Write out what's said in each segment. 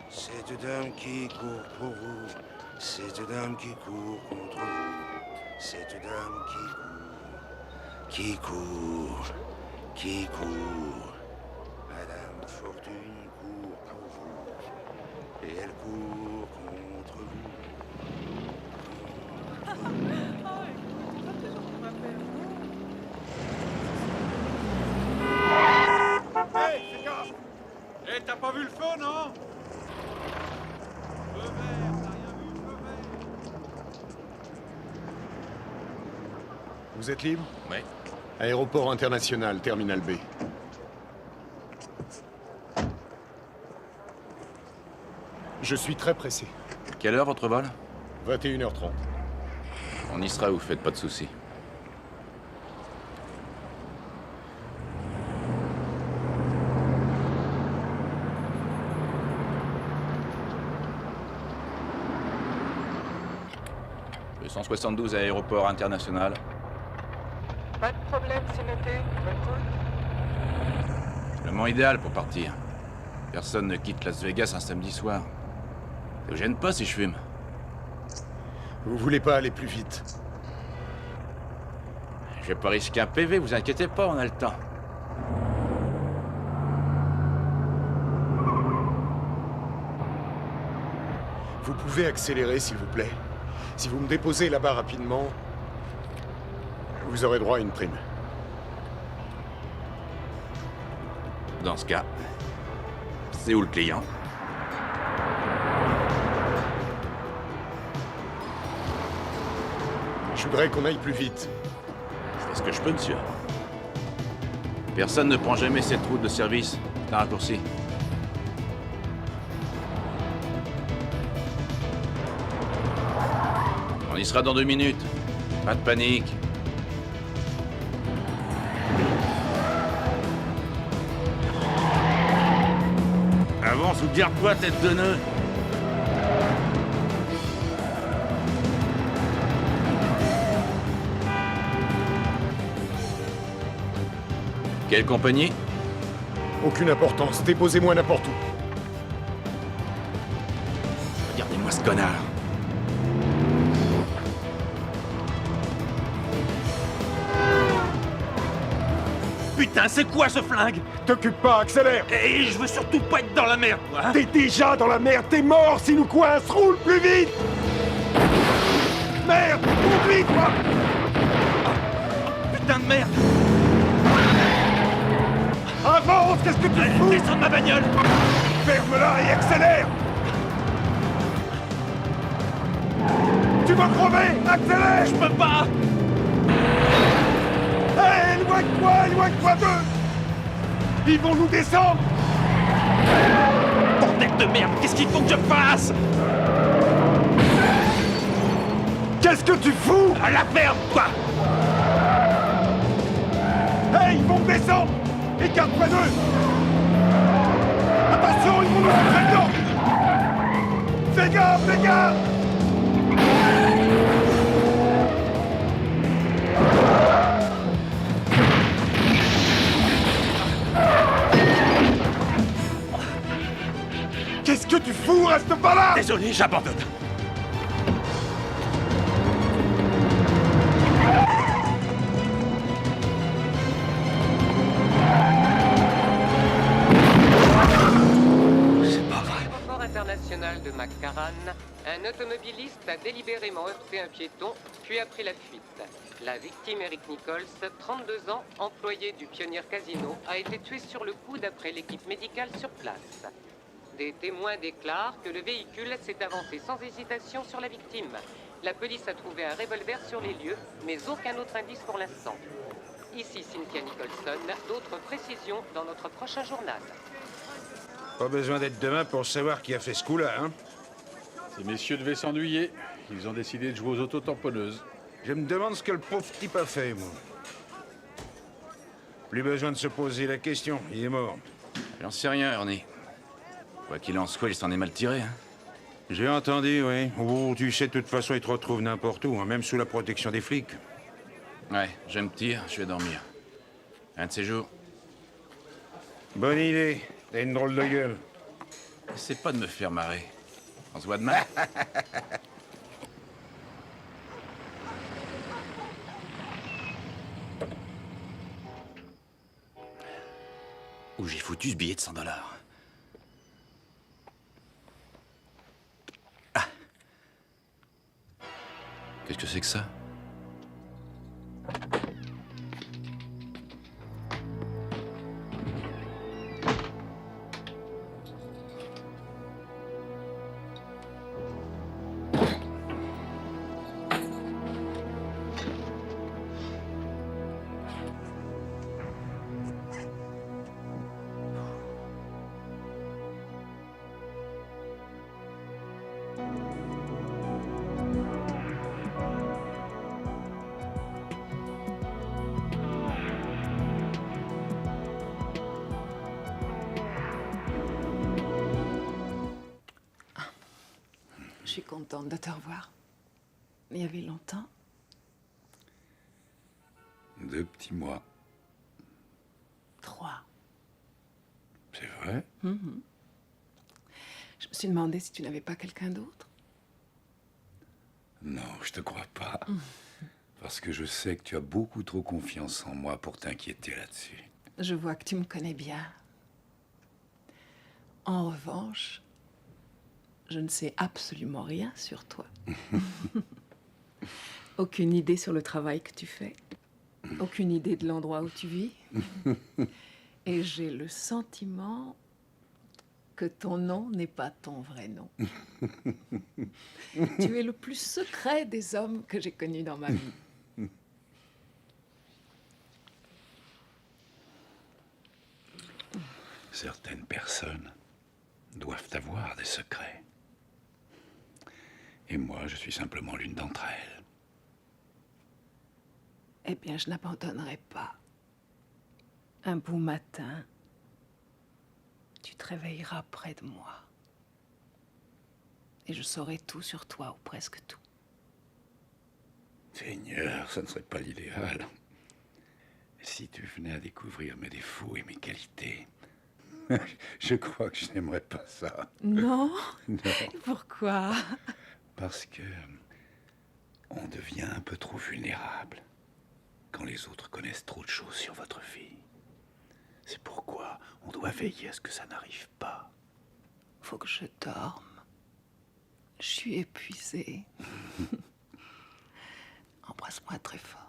Cette dame qui court pour vous, cette dame qui court contre vous, cette dame qui court, qui court. Madame Fortune court pour vous, et elle court contre vous. Hey, fais gaffe! Hey, t'as pas vu le feu, non? Feu vert, t'as rien vu, feu vert? Vous êtes libre? Oui. Aéroport international, terminal B. Je suis très pressé. Quelle heure votre vol? 21h30. On y sera, vous faites pas de soucis. Le 172 à aéroport international. Pas de problème, c'est noté. Bonne route. Le moment idéal pour partir. Personne ne quitte Las Vegas un samedi soir. Ça vous gêne pas si je fume? Vous voulez pas aller plus vite? Je vais pas risquer un PV, vous inquiétez pas, on a le temps. Vous pouvez accélérer, s'il vous plaît. Si vous me déposez là-bas rapidement, vous aurez droit à une prime. Dans ce cas, c'est où le client? Je voudrais qu'on aille plus vite. Je fais ce que je peux, monsieur. Personne ne prend jamais cette route de service. C'est un raccourci. On y sera dans 2 minutes. Pas de panique. Avance ou garde-toi, tête de nœud. Quelle compagnie? Aucune importance. Déposez-moi n'importe où. Regardez-moi ce connard. Putain, c'est quoi ce flingue? T'occupe pas, accélère! Et je veux surtout pas être dans la merde, moi, hein? T'es déjà dans la merde, t'es mort si nous coince! Roule plus vite! Merde! Conduis, toi! Putain de merde! Avance! Qu'est-ce que tu fous? Descends de ma bagnole! Ferme-la et accélère! Tu vas crever! Accélère! Je peux pas! Hé, éloigne-toi d'eux! Ils vont nous descendre! Bordel de merde! Qu'est-ce qu'il faut que je fasse? Qu'est-ce que tu fous? À la merde, toi! Hé, ils vont descendre! Écarte-toi d'eux! Attention, ils vont nous rentrer dedans! Fais gaffe, fais gaffe! Qu'est-ce que tu fous? Reste pas là! Désolé, j'abandonne. Aéroport international de McCarran, un automobiliste a délibérément heurté un piéton, puis a pris la fuite. La victime, Eric Nichols, 32 ans, employé du Pioneer Casino, a été tué sur le coup d'après l'équipe médicale sur place. Des témoins déclarent que le véhicule s'est avancé sans hésitation sur la victime. La police a trouvé un revolver sur les lieux, mais aucun autre indice pour l'instant. Ici Cynthia Nicholson, d'autres précisions dans notre prochain journal. Pas besoin d'être demain pour savoir qui a fait ce coup-là, hein? Ces messieurs devaient s'ennuyer. Ils ont décidé de jouer aux autotamponneuses. Je me demande ce que le pauvre type a fait, moi. Plus besoin de se poser la question, il est mort. J'en sais rien, Ernie. Quoi qu'il en soit, il s'en est mal tiré, hein. J'ai entendu, oui. Oh, tu sais, de toute façon, il te retrouve n'importe où, hein, même sous la protection des flics. Ouais, je me tire, je vais dormir. Un de ces jours. Bonne idée. T'as une drôle de gueule. Essaie pas de me faire marrer. On se voit demain. Où j'ai foutu ce billet de 100 $. Ah. Qu'est-ce que c'est que ça? Je suis contente de te revoir. Il y avait longtemps. 2 petits mois. 3. C'est vrai? Je me suis demandé si tu n'avais pas quelqu'un d'autre. Non, je te crois pas. Parce que je sais que tu as beaucoup trop confiance en moi pour t'inquiéter là-dessus. Je vois que tu me connais bien. En revanche, je ne sais absolument rien sur toi. Aucune idée sur le travail que tu fais. Aucune idée de l'endroit où tu vis. Et j'ai le sentiment que ton nom n'est pas ton vrai nom. Tu es le plus secret des hommes que j'ai connus dans ma vie. Certaines personnes doivent avoir des secrets. Et moi, je suis simplement l'une d'entre elles. Eh bien, je n'abandonnerai pas. Un beau matin, tu te réveilleras près de moi. Et je saurai tout sur toi, ou presque tout. Seigneur, ça ne serait pas l'idéal. Si tu venais à découvrir mes défauts et mes qualités, je crois que je n'aimerais pas ça. Non? Non, Pourquoi? parce que on devient un peu trop vulnérable quand les autres connaissent trop de choses sur votre vie. C'est pourquoi on doit veiller à ce que ça n'arrive pas. Faut que je dorme. Je suis épuisée. Embrasse-moi très fort.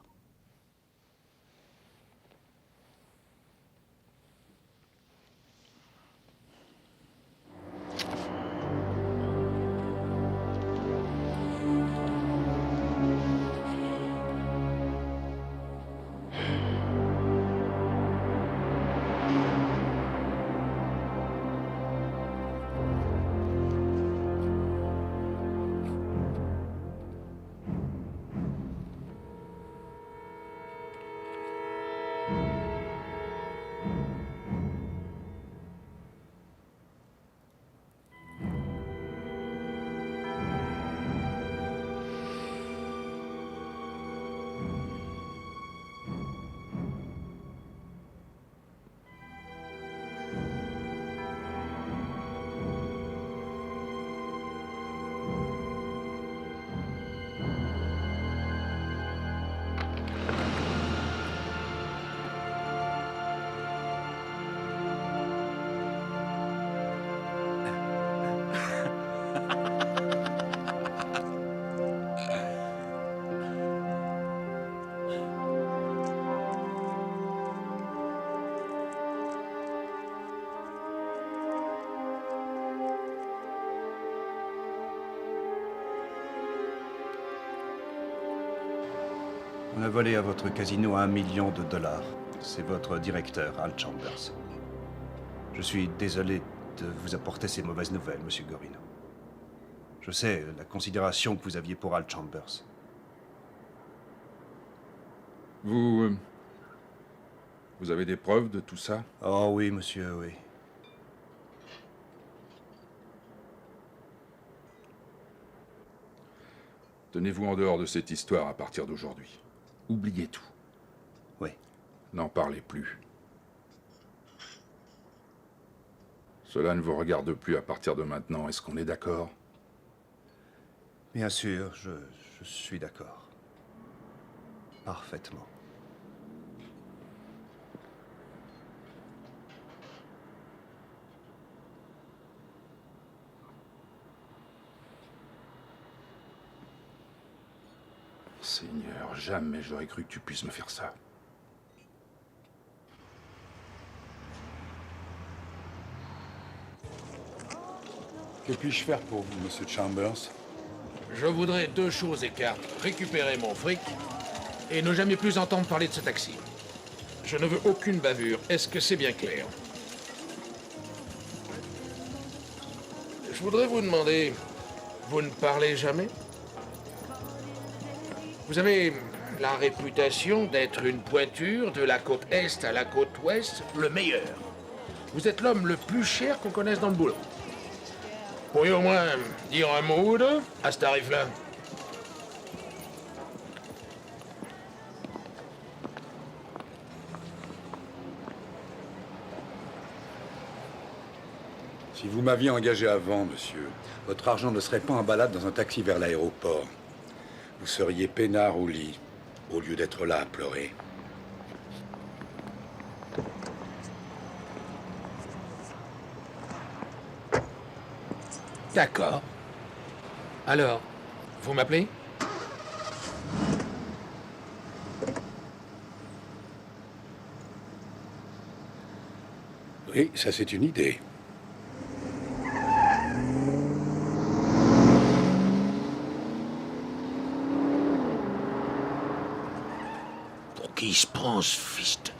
On a volé à votre casino $1 million. C'est votre directeur, Al Chambers. Je suis désolé de vous apporter ces mauvaises nouvelles, monsieur Gorino. Je sais la considération que vous aviez pour Al Chambers. Vous avez des preuves de tout ça? Oh oui, monsieur, oui. Tenez-vous en dehors de cette histoire à partir d'aujourd'hui. Oubliez tout. Oui. N'en parlez plus. Cela ne vous regarde plus à partir de maintenant, est-ce qu'on est d'accord? Bien sûr, je suis d'accord. Parfaitement. Seigneur, jamais j'aurais cru que tu puisses me faire ça. Que puis-je faire pour vous, monsieur Chambers? Je voudrais 2 choses écartes. Récupérer mon fric et ne jamais plus entendre parler de ce taxi. Je ne veux aucune bavure. Est-ce que c'est bien clair? Je voudrais vous demander, vous ne parlez jamais? Vous avez la réputation d'être une pointure de la côte Est à la côte Ouest, le meilleur. Vous êtes l'homme le plus cher qu'on connaisse dans le boulot. Pourriez au moins dire un mot ou deux à ce tarif-là? Si vous m'aviez engagé avant, monsieur, votre argent ne serait pas en balade dans un taxi vers l'aéroport. Vous seriez peinard au lit, au lieu d'être là à pleurer. D'accord. Alors, vous m'appelez? Oui, ça c'est une idée. Pour qui il se prend, ce fils de...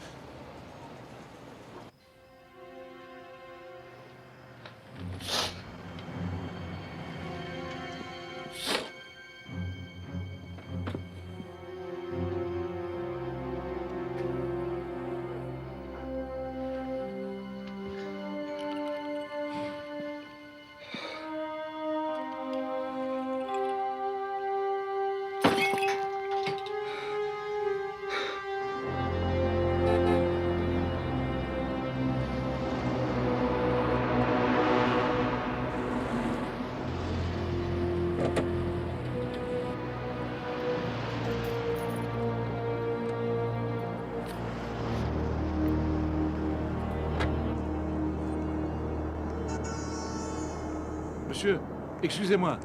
Monsieur, excusez-moi.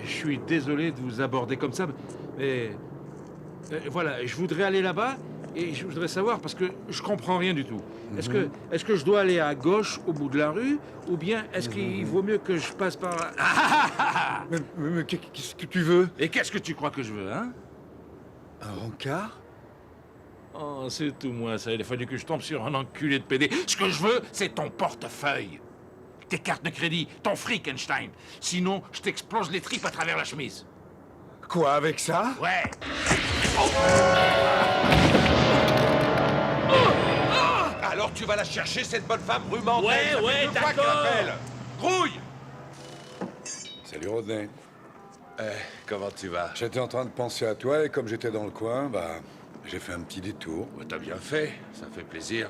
Je suis désolé de vous aborder comme ça, mais... voilà, je voudrais aller là-bas et je voudrais savoir, parce que je comprends rien du tout. Est-ce que je dois aller à gauche au bout de la rue, ou bien est-ce qu'il vaut mieux que je passe par là? Mais qu'est-ce que tu veux? Et qu'est-ce que tu crois que je veux, hein? Un rencard? Oh, c'est tout moi, ça. Il a fallu que je tombe sur un enculé de PD. Ce que je veux, c'est ton portefeuille. Tes cartes de crédit, ton fric, Einstein. Sinon, je t'explose les tripes à travers la chemise. Quoi, avec ça? Ouais. Alors tu vas la chercher, cette bonne femme brumante? Ouais, d'accord. Grouille! Salut Rodney. Comment tu vas? J'étais en train de penser à toi et comme j'étais dans le coin, j'ai fait un petit détour. T'as bien fait, ça fait plaisir.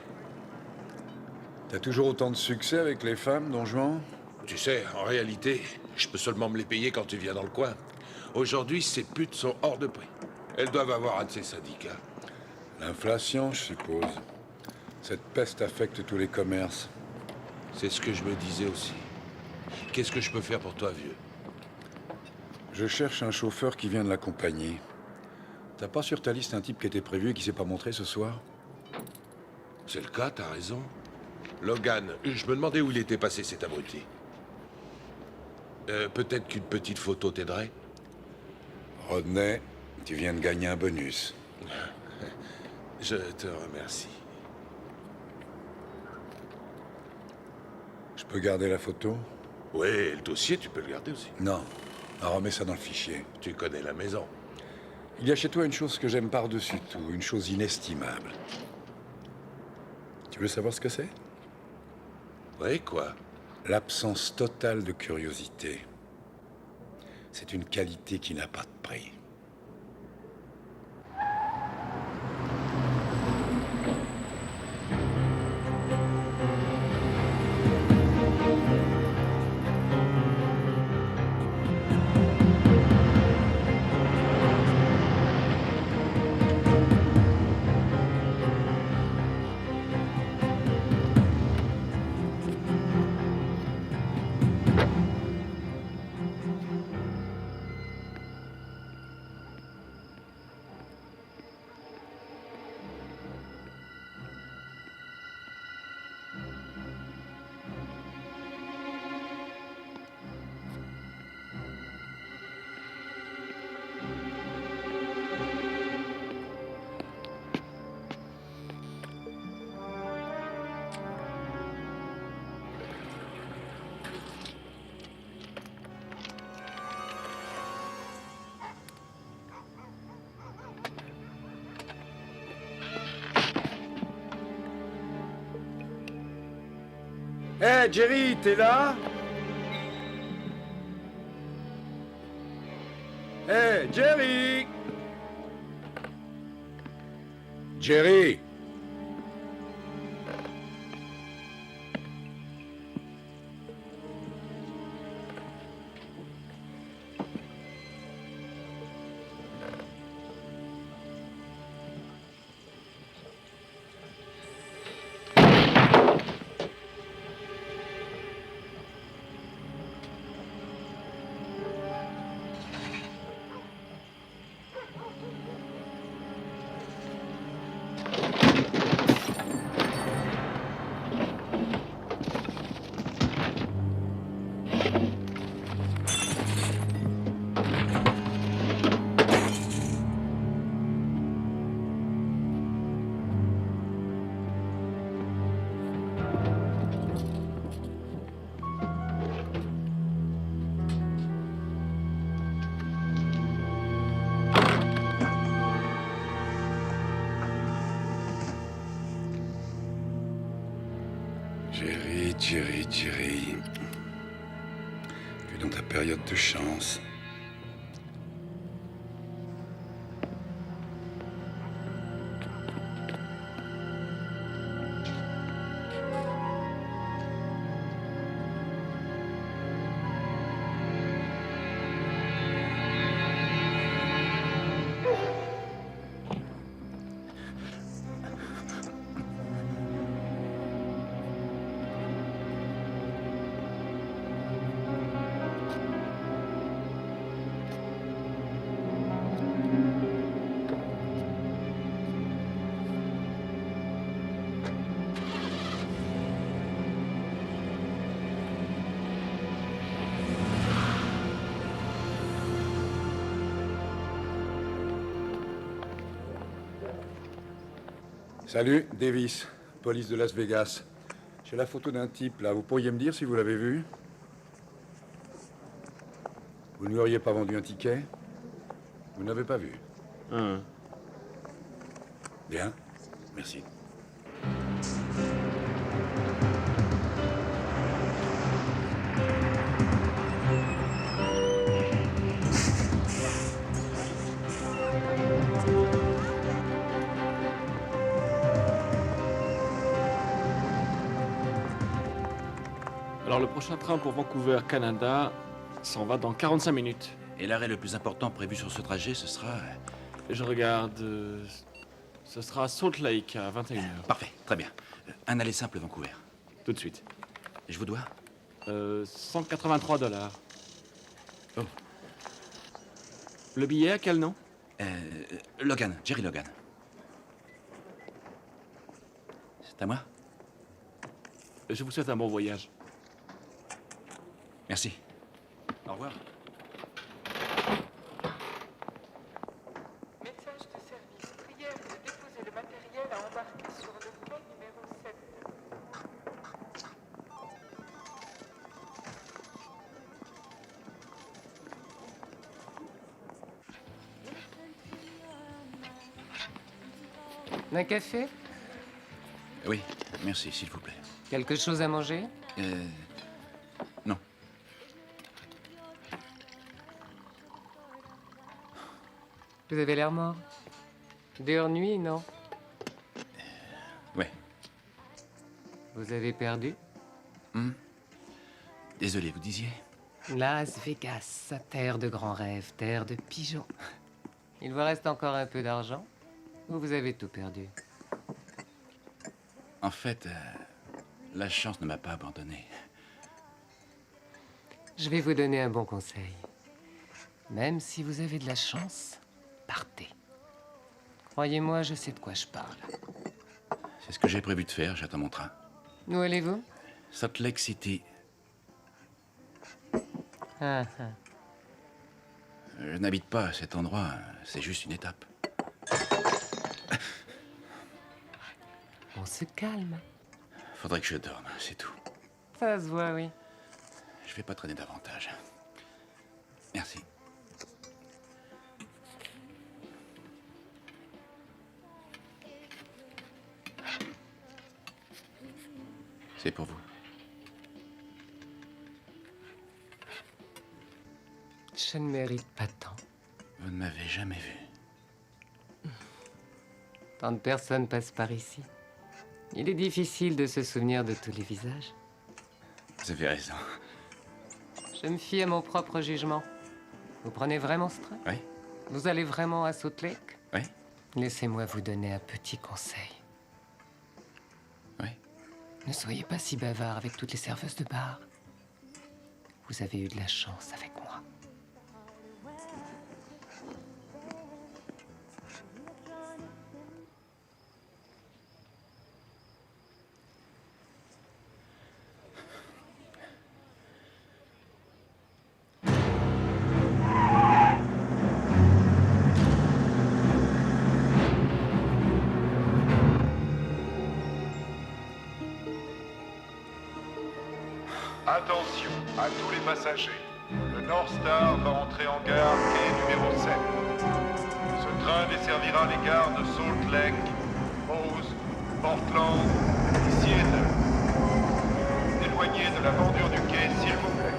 T'as toujours autant de succès avec les femmes, Don Juan? Tu sais, en réalité, je peux seulement me les payer quand tu viens dans le coin. Aujourd'hui, ces putes sont hors de prix. Elles doivent avoir un de ces syndicats. L'inflation, je suppose. Cette peste affecte tous les commerces. C'est ce que je me disais aussi. Qu'est-ce que je peux faire pour toi, vieux? Je cherche un chauffeur qui vient de l'accompagner. T'as pas sur ta liste un type qui était prévu et qui s'est pas montré ce soir? C'est le cas, t'as raison. Logan, je me demandais où il était passé, cet abruti. Peut-être qu'une petite photo t'aiderait? Rodney, tu viens de gagner un bonus. Je te remercie. Je peux garder la photo? Oui, et le dossier, tu peux le garder aussi. Non. Remets ça dans le fichier. Tu connais la maison. Il y a chez toi une chose que j'aime par-dessus tout, une chose inestimable. Tu veux savoir ce que c'est? Oui, quoi? L'absence totale de curiosité. C'est une qualité qui n'a pas de prix. Hé, Jerry, t'es là? Hé, Jerry! Jerry! Jerry. Tu es dans ta période de chance. Salut, Davis, police de Las Vegas. J'ai la photo d'un type, là. Vous pourriez me dire si vous l'avez vu? Vous ne lui auriez pas vendu un ticket? Vous n'avez pas vu? Bien, merci. Alors, le prochain train pour Vancouver, Canada, s'en va dans 45 minutes. Et l'arrêt le plus important prévu sur ce trajet, ce sera... Je regarde... ce sera Salt Lake à 21h. Parfait, très bien. Un aller simple Vancouver. Tout de suite. Je vous dois $183. Oh. Le billet, à quel nom? Logan, Jerry Logan. C'est à moi? Je vous souhaite un bon voyage. Merci. Au revoir. Message de service. Prière de déposer le matériel à embarquer sur le quai numéro 7. Un café? Oui, merci, s'il vous plaît. Quelque chose à manger? Non. Vous avez l'air mort. Dure nuit, non? Ouais. Vous avez perdu? Désolé, vous disiez? Las Vegas, terre de grands rêves, terre de pigeons. Il vous reste encore un peu d'argent? Ou vous avez tout perdu? En fait, la chance ne m'a pas abandonné. Je vais vous donner un bon conseil. Même si vous avez de la chance, partez. Croyez-moi, je sais de quoi je parle. C'est ce que j'ai prévu de faire, j'attends mon train. Où allez-vous? Salt Lake City. Ah. Je n'habite pas à cet endroit, c'est juste une étape. On se calme. Faudrait que je dorme, c'est tout. Ça se voit, oui. Je vais pas traîner davantage. Merci. C'est pour vous. Je ne mérite pas tant. Vous ne m'avez jamais vu. Tant de personnes passent par ici. Il est difficile de se souvenir de tous les visages. Vous avez raison. Je me fie à mon propre jugement. Vous prenez vraiment ce train? Oui. Vous allez vraiment à Salt Lake? Oui. Laissez-moi vous donner un petit conseil. Oui. Ne soyez pas si bavard avec toutes les serveuses de bar. Vous avez eu de la chance avec moi. Attention à tous les passagers. Le North Star va entrer en gare quai numéro 7. Ce train desservira les gares de Salt Lake, Rose, Portland et Seattle. Éloignez de la bordure du quai, s'il vous plaît.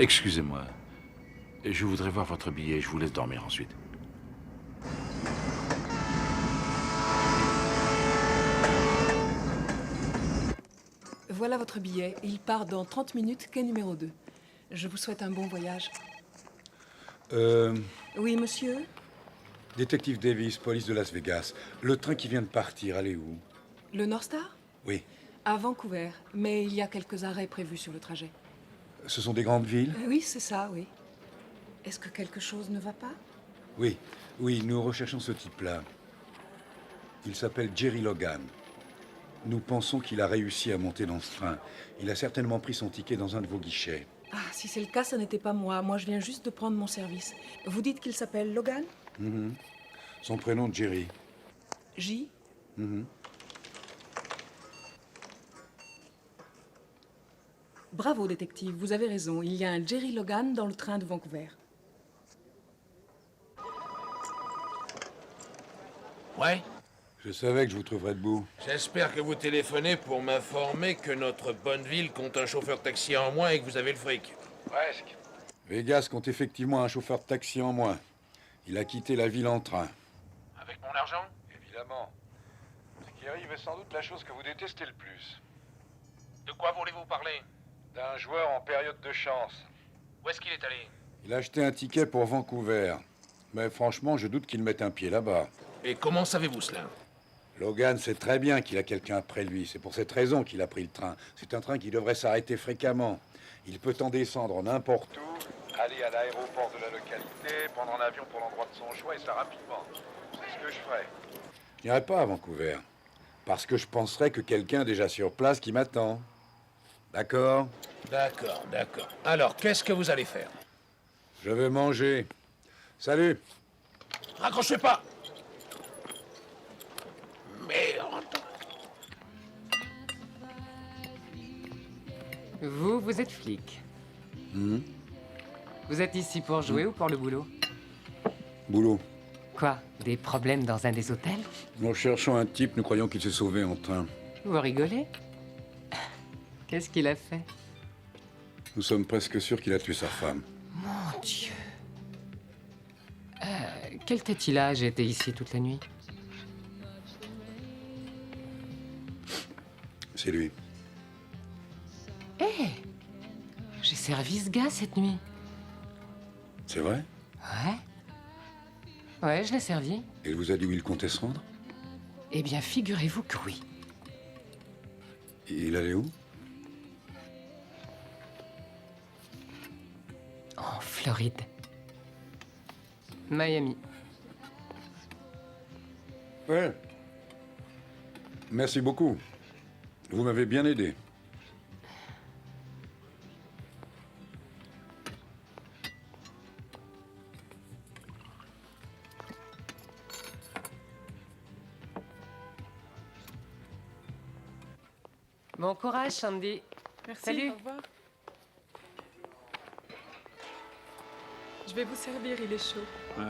Excusez-moi. Je voudrais voir votre billet. Je vous laisse dormir ensuite. Voilà votre billet. Il part dans 30 minutes, quai numéro 2. Je vous souhaite un bon voyage. Oui, monsieur? Détective Davis, police de Las Vegas. Le train qui vient de partir, allez où? Le North Star? Oui. À Vancouver, mais il y a quelques arrêts prévus sur le trajet. Ce sont des grandes villes? Oui, c'est ça, oui. Est-ce que quelque chose ne va pas? Oui, nous recherchons ce type-là. Il s'appelle Jerry Logan. Nous pensons qu'il a réussi à monter dans ce train. Il a certainement pris son ticket dans un de vos guichets. Ah, si c'est le cas, ça n'était pas moi. Moi, je viens juste de prendre mon service. Vous dites qu'il s'appelle Logan? Son prénom, Jerry. J? Bravo, détective, vous avez raison. Il y a un Jerry Logan dans le train de Vancouver. Ouais? Je savais que je vous trouverais debout. J'espère que vous téléphonez pour m'informer que notre bonne ville compte un chauffeur taxi en moins et que vous avez le fric. Presque. Vegas compte effectivement un chauffeur de taxi en moins. Il a quitté la ville en train. Avec mon argent? Évidemment. Ce qui arrive est sans doute la chose que vous détestez le plus. De quoi voulez-vous parler? D'un joueur en période de chance. Où est-ce qu'il est allé? Il a acheté un ticket pour Vancouver. Mais franchement, je doute qu'il mette un pied là-bas. Et comment savez-vous cela? Logan sait très bien qu'il a quelqu'un après lui. C'est pour cette raison qu'il a pris le train. C'est un train qui devrait s'arrêter fréquemment. Il peut en descendre n'importe où, Aller à l'aéroport de la localité, prendre un avion pour l'endroit de son choix et ça rapidement. C'est ce que je ferai. Je n'irai pas à Vancouver. Parce que je penserais que quelqu'un déjà sur place qui m'attend. D'accord? D'accord. Alors, qu'est-ce que vous allez faire? Je vais manger. Salut! Raccrochez pas! Merde! Vous êtes flic. Vous êtes ici pour jouer ou pour le boulot? Boulot. Quoi? Des problèmes dans un des hôtels? Nous cherchons un type, nous croyons qu'il s'est sauvé en train. Vous rigolez? Qu'est-ce qu'il a fait? Nous sommes presque sûrs qu'il a tué sa femme. Mon Dieu. Quelle tête il a? J'ai été ici toute la nuit. C'est lui. Hé! J'essaie servi ce gars cette nuit? C'est vrai? Ouais. Ouais, je l'ai servi. Il vous a dit où il comptait se rendre? Eh bien, figurez-vous que oui. Il allait où? En Floride. Miami. Ouais. Merci beaucoup. Vous m'avez bien aidé. Bon courage, Sandy. Merci. Salut. Au revoir. Je vais vous servir, il est chaud. Ouais.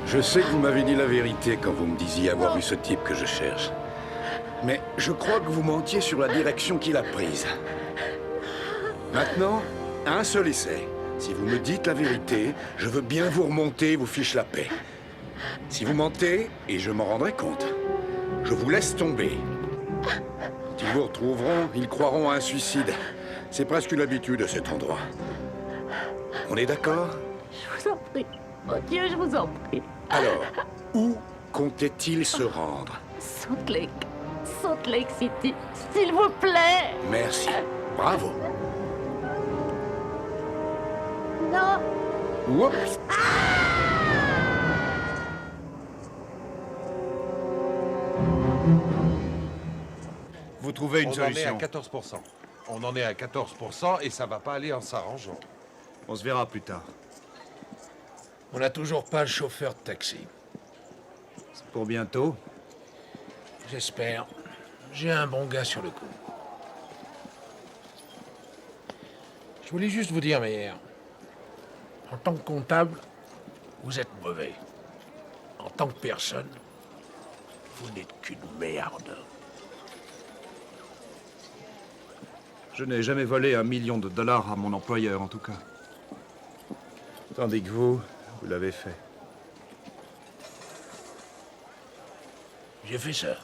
Je sais que vous m'avez dit la vérité quand vous me disiez avoir vu ce type que je cherche. Mais je crois que vous mentiez sur la direction qu'il a prise. Maintenant, un seul essai. Si vous me dites la vérité, je veux bien vous remonter et vous fiche la paix. Si vous mentez, et je m'en rendrai compte, je vous laisse tomber. Quand ils vous retrouveront, ils croiront à un suicide. C'est presque une habitude à cet endroit. On est d'accord? Je vous en prie. Mon Dieu, je vous en prie. Alors, où comptait-il se rendre? Salt Lake City, s'il vous plaît. Merci. Bravo. Non. Oups. Vous trouvez une On en est solution. à 14%. On en est à 14% et ça va pas aller en s'arrangeant. On se verra plus tard. On n'a toujours pas le chauffeur de taxi. C'est pour bientôt. J'espère. J'ai un bon gars sur le coup. Je voulais juste vous dire, Meyer, en tant que comptable, vous êtes mauvais. En tant que personne, vous n'êtes qu'une merde. Je n'ai jamais volé $1 million à mon employeur, en tout cas. Tandis que vous l'avez fait. J'ai fait ça.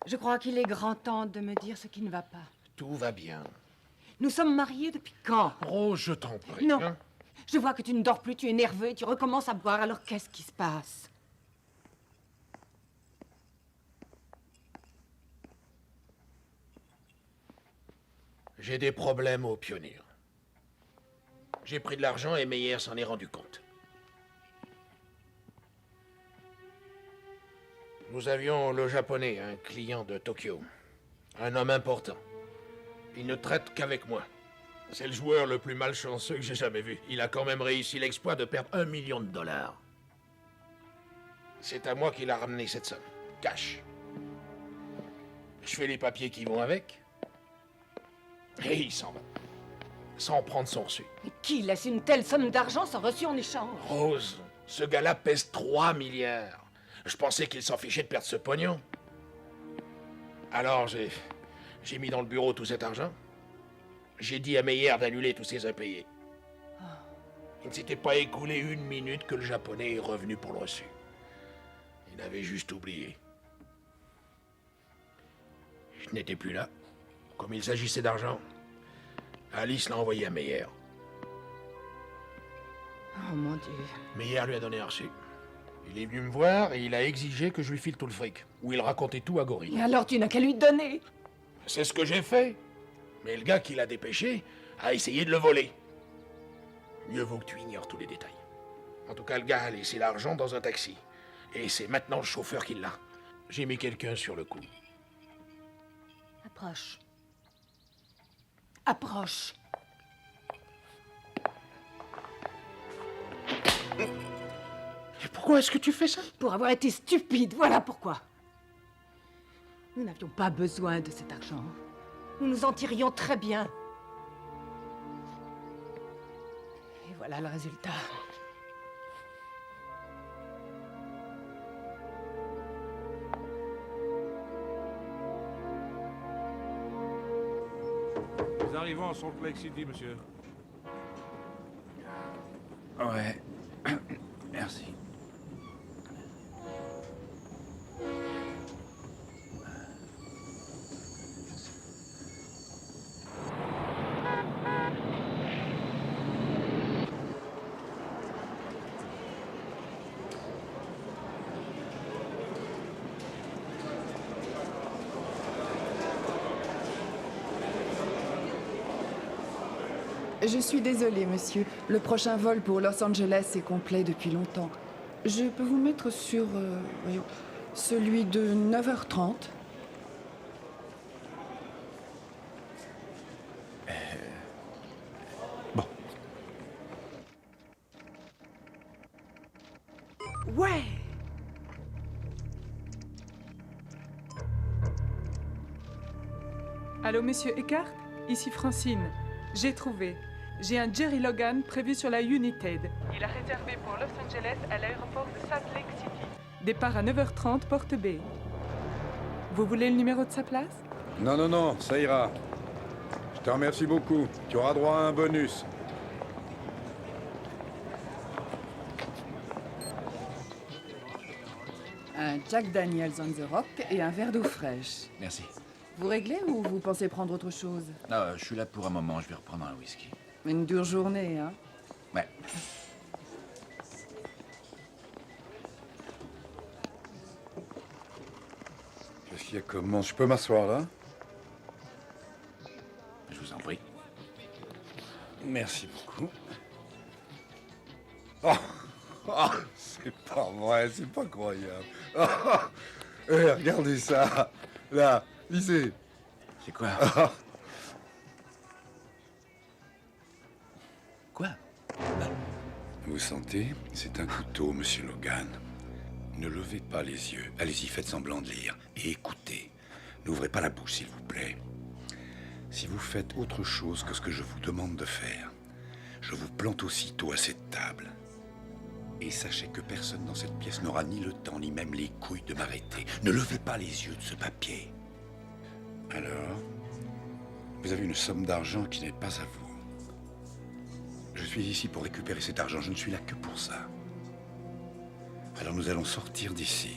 Je crois qu'il est grand temps de me dire ce qui ne va pas. Tout va bien. Nous sommes mariés depuis quand? Rose, je t'en prie. Non. Hein? Je vois que tu ne dors plus, tu es nerveux et tu recommences à boire. Alors qu'est-ce qui se passe? J'ai des problèmes au Pionnier. J'ai pris de l'argent et Meyer s'en est rendu compte. Nous avions le japonais, un client de Tokyo. Un homme important. Il ne traite qu'avec moi. C'est le joueur le plus malchanceux que j'ai jamais vu. Il a quand même réussi l'exploit de perdre $1 million. C'est à moi qu'il a ramené cette somme. Cash. Je fais les papiers qui vont avec. Et il s'en va. Sans prendre son reçu. Mais qui laisse une telle somme d'argent sans reçu en échange? Rose, ce gars-là pèse 3 milliards. Je pensais qu'il s'en fichait de perdre ce pognon. Alors j'ai mis dans le bureau tout cet argent. J'ai dit à Meyer d'annuler tous ses impayés. Il ne s'était pas écoulé 1 minute que le japonais est revenu pour le reçu. Il avait juste oublié. Je n'étais plus là. Comme il s'agissait d'argent, Alice l'a envoyé à Meyer. Oh mon Dieu. Meyer lui a donné un reçu. Il est venu me voir et il a exigé que je lui file tout le fric. Ou il racontait tout à Gorille. Et alors tu n'as qu'à lui donner. C'est ce que j'ai fait. Mais le gars qui l'a dépêché a essayé de le voler. Mieux vaut que tu ignores tous les détails. En tout cas, le gars a laissé l'argent dans un taxi. Et c'est maintenant le chauffeur qui l'a. J'ai mis quelqu'un sur le coup. Approche. Approche. Et pourquoi est-ce que tu fais ça? Pour avoir été stupide, voilà pourquoi. Nous n'avions pas besoin de cet argent. Nous nous en tirions très bien. Et voilà le résultat. Nous arrivons à Salt Lake City, monsieur. Ouais. Merci. Je suis désolée, monsieur. Le prochain vol pour Los Angeles est complet depuis longtemps. Je peux vous mettre sur, voyons, celui de 9h30. Bon. Ouais! Allô, monsieur Eckhart? Ici Francine. J'ai trouvé. J'ai un Jerry Logan prévu sur la United. Il a réservé pour Los Angeles à l'aéroport de Salt Lake City. Départ à 9h30, porte B. Vous voulez le numéro de sa place? Non, non, non, ça ira. Je te remercie beaucoup. Tu auras droit à un bonus. Un Jack Daniels on the Rock et un verre d'eau fraîche. Merci. Vous réglez ou vous pensez prendre autre chose? Non, je suis là pour un moment, je vais reprendre un whisky. Une dure journée, hein? Ouais. Qu'est-ce qu'il y a comme... Je peux m'asseoir là? Je vous en prie. Merci beaucoup. Oh, oh, c'est pas vrai, c'est pas croyable. Oh, eh, regardez ça. Là, lisez. C'est quoi? Oh. Quoi? Vous sentez? C'est un couteau, monsieur Logan. Ne levez pas les yeux. Allez-y, faites semblant de lire. Et écoutez. N'ouvrez pas la bouche, s'il vous plaît. Si vous faites autre chose que ce que je vous demande de faire, je vous plante aussitôt à cette table. Et sachez que personne dans cette pièce n'aura ni le temps, ni même les couilles de m'arrêter. Ne levez pas les yeux de ce papier. Alors, vous avez une somme d'argent qui n'est pas à vous. Je suis ici pour récupérer cet argent. Je ne suis là que pour ça. Alors nous allons sortir d'ici.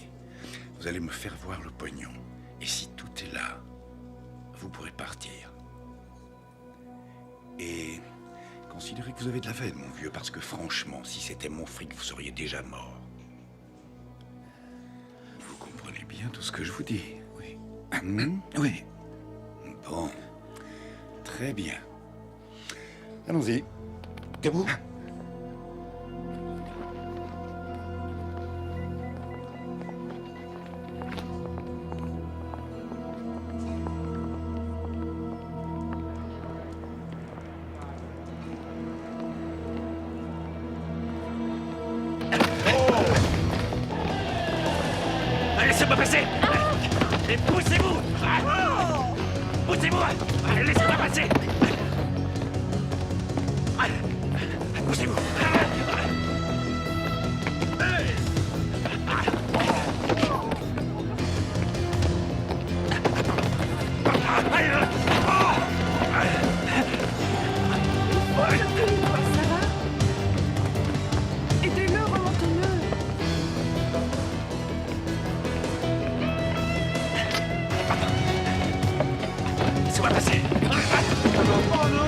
Vous allez me faire voir le pognon. Et si tout est là, vous pourrez partir. Et considérez que vous avez de la veine, mon vieux, parce que franchement, si c'était mon fric, vous seriez déjà mort. Vous comprenez bien tout ce que je vous dis? Oui. Oui. Bon. Très bien. Allons-y. Debout. Laissez-moi passer! Et poussez-vous! Poussez-vous! Laissez-moi passer! Poussez-vous! Ça va? Aidez-le, remontez-le. Laissez-moi passer! Oh non!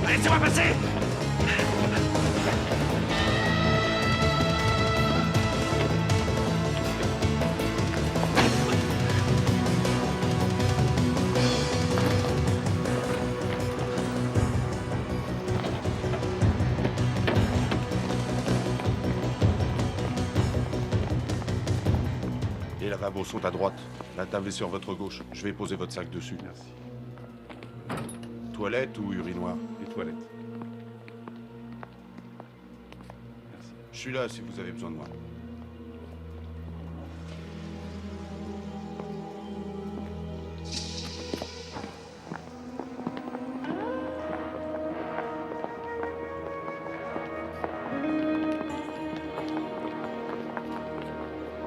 Laissez-moi passer! Les lavabos sont à droite. La table est sur votre gauche. Je vais poser votre sac dessus. Merci. Toilette ou urinoir? Les toilettes. Je suis là si vous avez besoin de moi.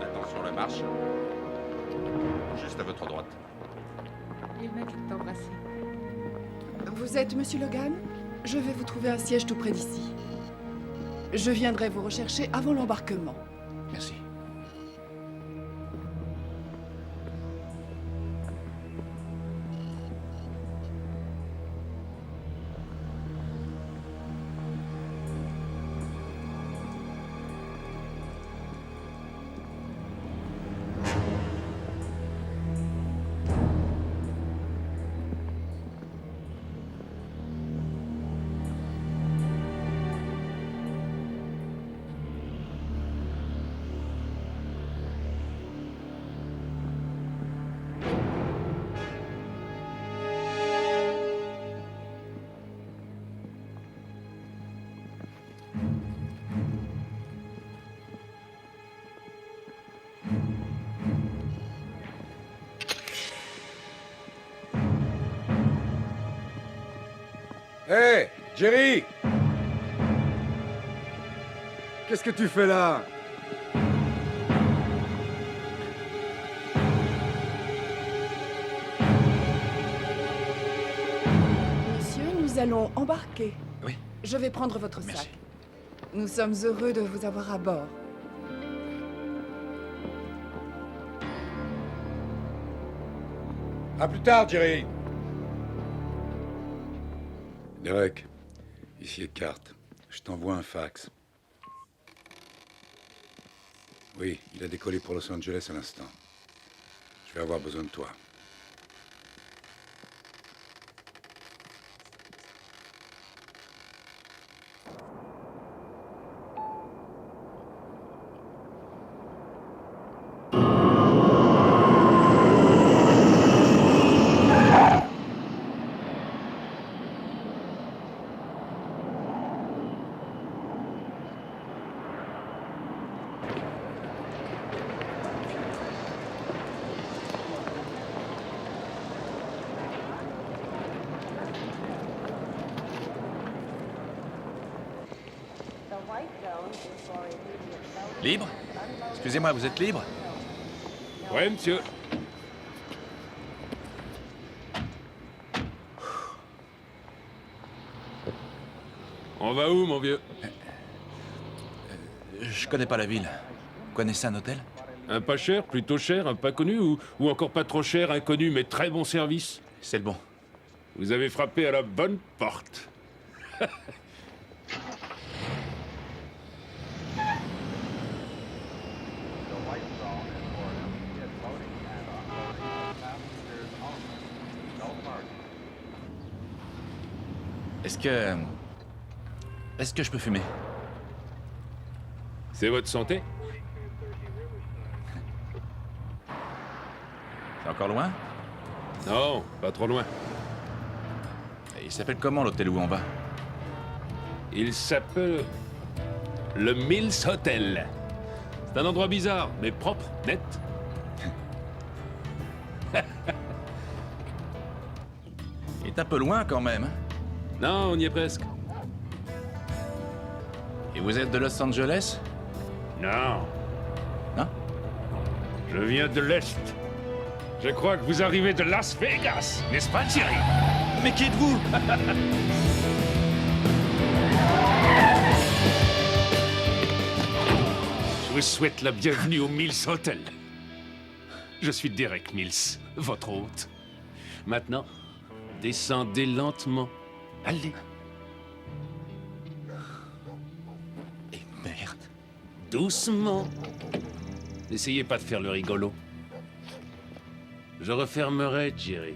Attention la marche. Juste à votre droite. Il m'a dit de t'embrasser. Vous êtes Monsieur Logan? Je vais vous trouver un siège tout près d'ici. Je viendrai vous rechercher avant l'embarquement. Merci. Hé, Jerry! Qu'est-ce que tu fais là? Monsieur, nous allons embarquer. Oui. Je vais prendre votre Merci. sac. Nous sommes heureux de vous avoir à bord. À plus tard, Jerry! Derek, ici Eckhart. Je t'envoie un fax. Oui, il a décollé pour Los Angeles à l'instant. Je vais avoir besoin de toi. Libre? Excusez-moi, vous êtes libre? Ouais, monsieur. On va où, mon vieux? Je connais pas la ville. Vous connaissez un hôtel? Un pas cher, plutôt cher, un pas connu ou encore pas trop cher, inconnu mais très bon service? C'est le bon. Vous avez frappé à la bonne porte. Est-ce que je peux fumer? C'est votre santé? C'est encore loin? Non, pas trop loin. Il s'appelle comment l'hôtel où on va? Il s'appelle le Mills Hotel. C'est un endroit bizarre, mais propre, net. Il est un peu loin quand même. Non, on y est presque. Et vous êtes de Los Angeles? Non. Non? Je viens de l'Est. Je crois que vous arrivez de Las Vegas, n'est-ce pas, Thierry? Mais qui êtes-vous? Je vous souhaite la bienvenue au Mills Hotel. Je suis Derek Mills, votre hôte. Maintenant, descendez lentement. Allez. Et merde. Doucement. N'essayez pas de faire le rigolo. Je refermerai, Jerry.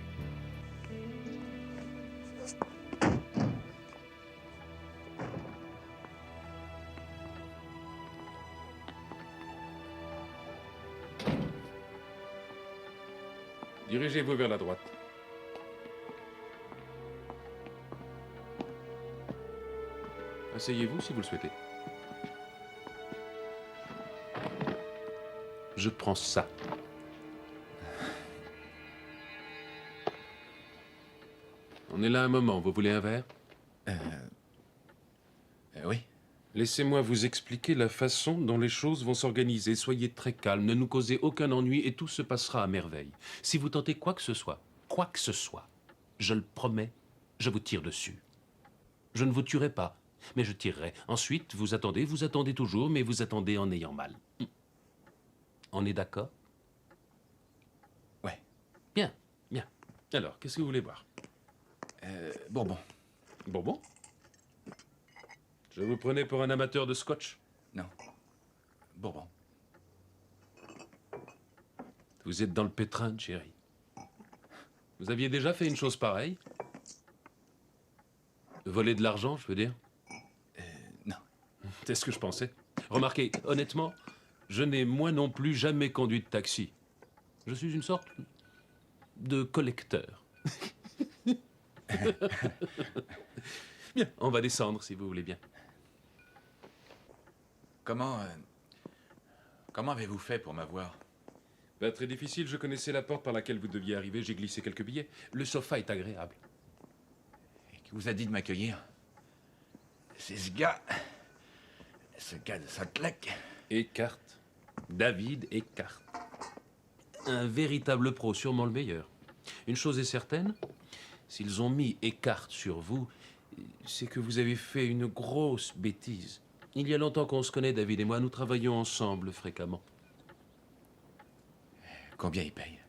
Dirigez-vous vers la droite. Asseyez-vous si vous le souhaitez. Je prends ça. On est là un moment. Vous voulez un verre? Oui. Laissez-moi vous expliquer la façon dont les choses vont s'organiser. Soyez très calme, ne nous causez aucun ennui et tout se passera à merveille. Si vous tentez quoi que ce soit, je le promets, je vous tire dessus. Je ne vous tuerai pas, mais je tirerai. Ensuite, vous attendez toujours, mais vous attendez en ayant mal. On est d'accord? Ouais. Bien, bien. Alors, qu'est-ce que vous voulez boire? Bourbon. Bourbon? Je vous prenais pour un amateur de scotch? Non. Bourbon. Vous êtes dans le pétrin, Jerry. Vous aviez déjà fait une chose pareille? Voler de l'argent, je veux dire? Non. C'est ce que je pensais. Remarquez, honnêtement, je n'ai moi non plus jamais conduit de taxi. Je suis une sorte de collecteur. Bien, on va descendre si vous voulez bien. Comment avez-vous fait pour m'avoir? Pas très difficile, je connaissais la porte par laquelle vous deviez arriver, j'ai glissé quelques billets. Le sofa est agréable. Et qui vous a dit de m'accueillir? C'est ce gars de Salt Lake. Eckhart. David Eckhart. Un véritable pro, sûrement le meilleur. Une chose est certaine, s'ils ont mis Eckhart sur vous, c'est que vous avez fait une grosse bêtise. Il y a longtemps qu'on se connaît, David et moi, nous travaillons ensemble fréquemment. Combien il paye?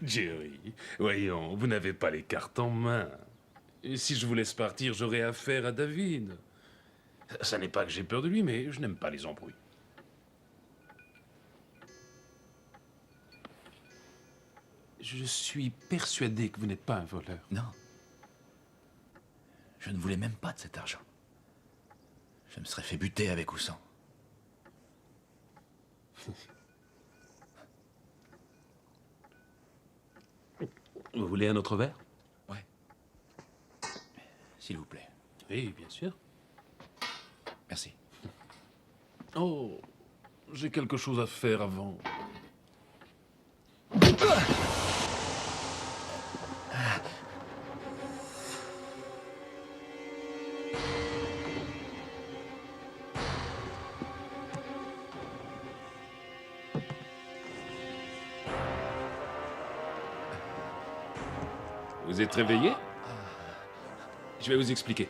Jerry, voyons, vous n'avez pas les cartes en main. Et si je vous laisse partir, j'aurai affaire à David. Ça n'est pas que j'ai peur de lui, mais je n'aime pas les embrouilles. Je suis persuadé que vous n'êtes pas un voleur. Non. Je ne voulais même pas de cet argent. Je me serais fait buter avec ou sans. Vous voulez un autre verre? Ouais. S'il vous plaît. Oui, bien sûr. Merci. Oh, j'ai quelque chose à faire avant. Vous êtes réveillé? Je vais vous expliquer.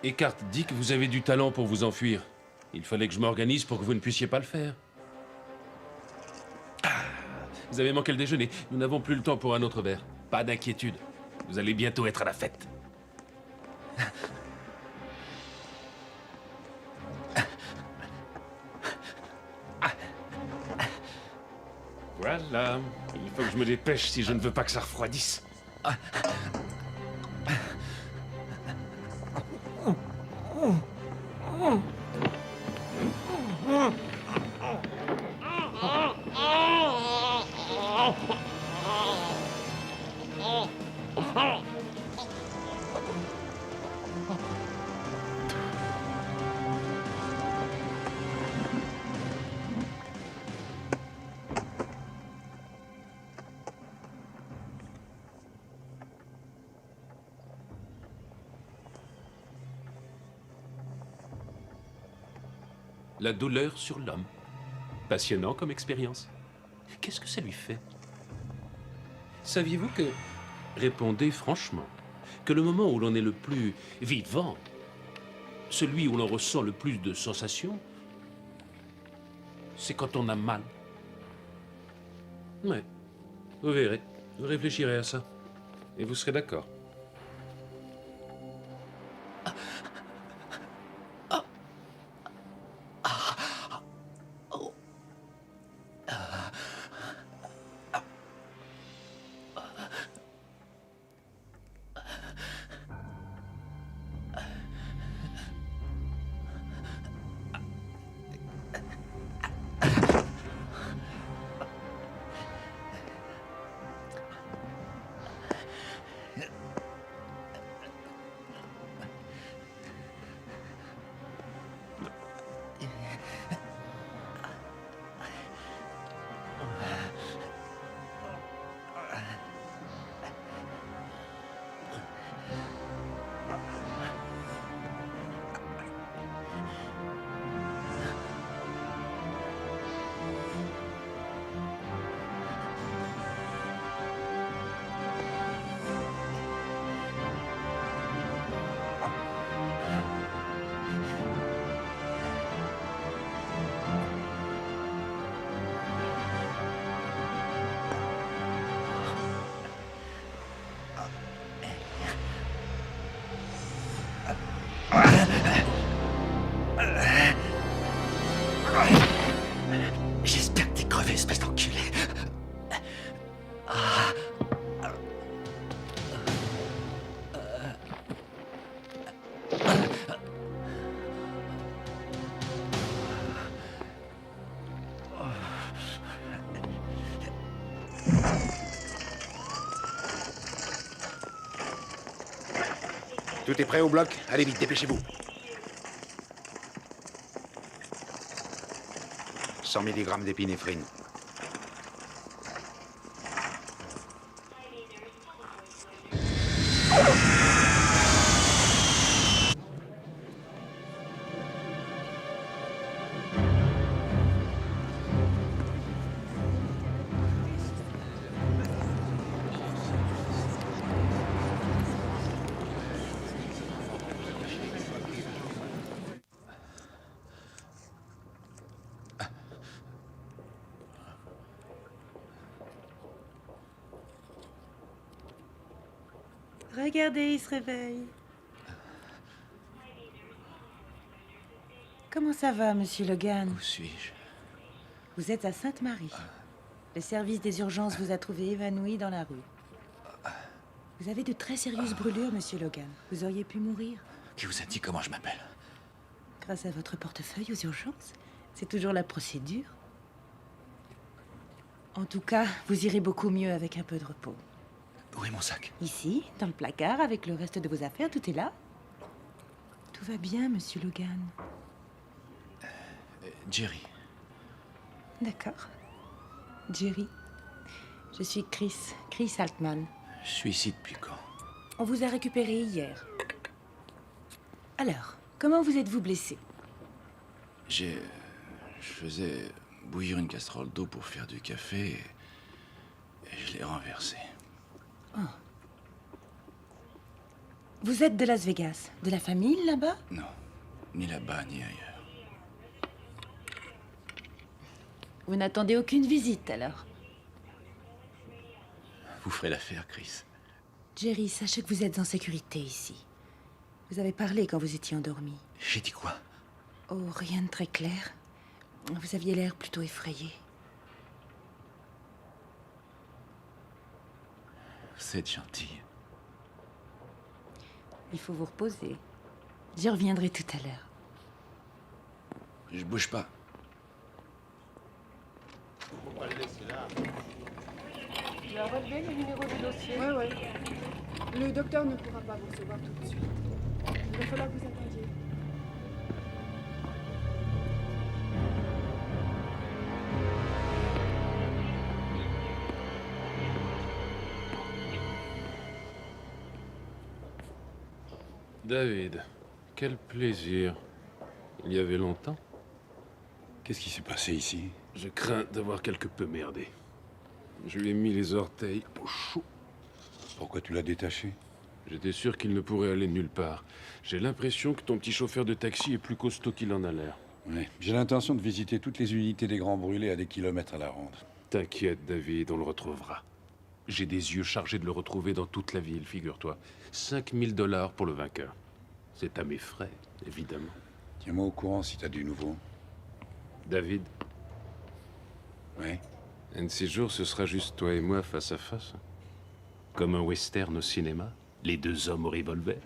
Eckhart dit que vous avez du talent pour vous enfuir. Il fallait que je m'organise pour que vous ne puissiez pas le faire. Vous avez manqué le déjeuner. Nous n'avons plus le temps pour un autre verre. Pas d'inquiétude. Vous allez bientôt être à la fête. Voilà. Il faut que je me dépêche si je ne veux pas que ça refroidisse. La douleur sur l'homme. Passionnant comme expérience. Qu'est-ce que ça lui fait? Saviez-vous que... Répondez franchement, que le moment où l'on est le plus vivant, celui où l'on ressent le plus de sensations, c'est quand on a mal. Ouais, vous verrez, vous réfléchirez à ça, et vous serez d'accord. Tout est prêt au bloc? Allez vite, dépêchez-vous. 100 mg d'épinéphrine. Regardez, il se réveille. Comment ça va, monsieur Logan? Où suis-je? Vous êtes à Sainte-Marie. Le service des urgences vous a trouvé évanoui dans la rue. Vous avez de très sérieuses brûlures, monsieur Logan. Vous auriez pu mourir. Qui vous a dit comment je m'appelle? Grâce à votre portefeuille aux urgences. C'est toujours la procédure. En tout cas, vous irez beaucoup mieux avec un peu de repos. Où est mon sac? Ici, dans le placard, avec le reste de vos affaires, tout est là. Tout va bien, monsieur Logan. Jerry. D'accord. Jerry. Je suis Chris Altman. Je suis ici depuis quand? On vous a récupéré hier. Alors, comment vous êtes-vous blessé? Je faisais bouillir une casserole d'eau pour faire du café et je l'ai renversée. Oh. Vous êtes de Las Vegas? De la famille là-bas? Non, ni là-bas ni ailleurs. Vous n'attendez aucune visite alors? Vous ferez l'affaire, Chris. Jerry, sachez que vous êtes en sécurité ici. Vous avez parlé quand vous étiez endormi. J'ai dit quoi? Oh, rien de très clair. Vous aviez l'air plutôt effrayé. Vous êtes gentille. Il faut vous reposer. J'y reviendrai tout à l'heure. Je bouge pas. Faut pas le laisser là. Tu as relevé le numéro du dossier? Ouais. Le docteur ne pourra pas vous recevoir tout de suite. Il va falloir que vous attendiez. David, quel plaisir. Il y avait longtemps. Qu'est-ce qui s'est passé ici? Je crains d'avoir quelque peu merdé. Je lui ai mis les orteils au chaud. Pourquoi tu l'as détaché? J'étais sûr qu'il ne pourrait aller nulle part. J'ai l'impression que ton petit chauffeur de taxi est plus costaud qu'il en a l'air. Ouais. J'ai l'intention de visiter toutes les unités des Grands Brûlés à des kilomètres à la ronde. T'inquiète, David, on le retrouvera. J'ai des yeux chargés de le retrouver dans toute la ville, figure-toi. 5 000 $ pour le vainqueur. C'est à mes frais, évidemment. Tiens-moi au courant si t'as du nouveau. David? Ouais? Un de ces jours, ce sera juste toi et moi face à face. Comme un western au cinéma. Les deux hommes au revolver.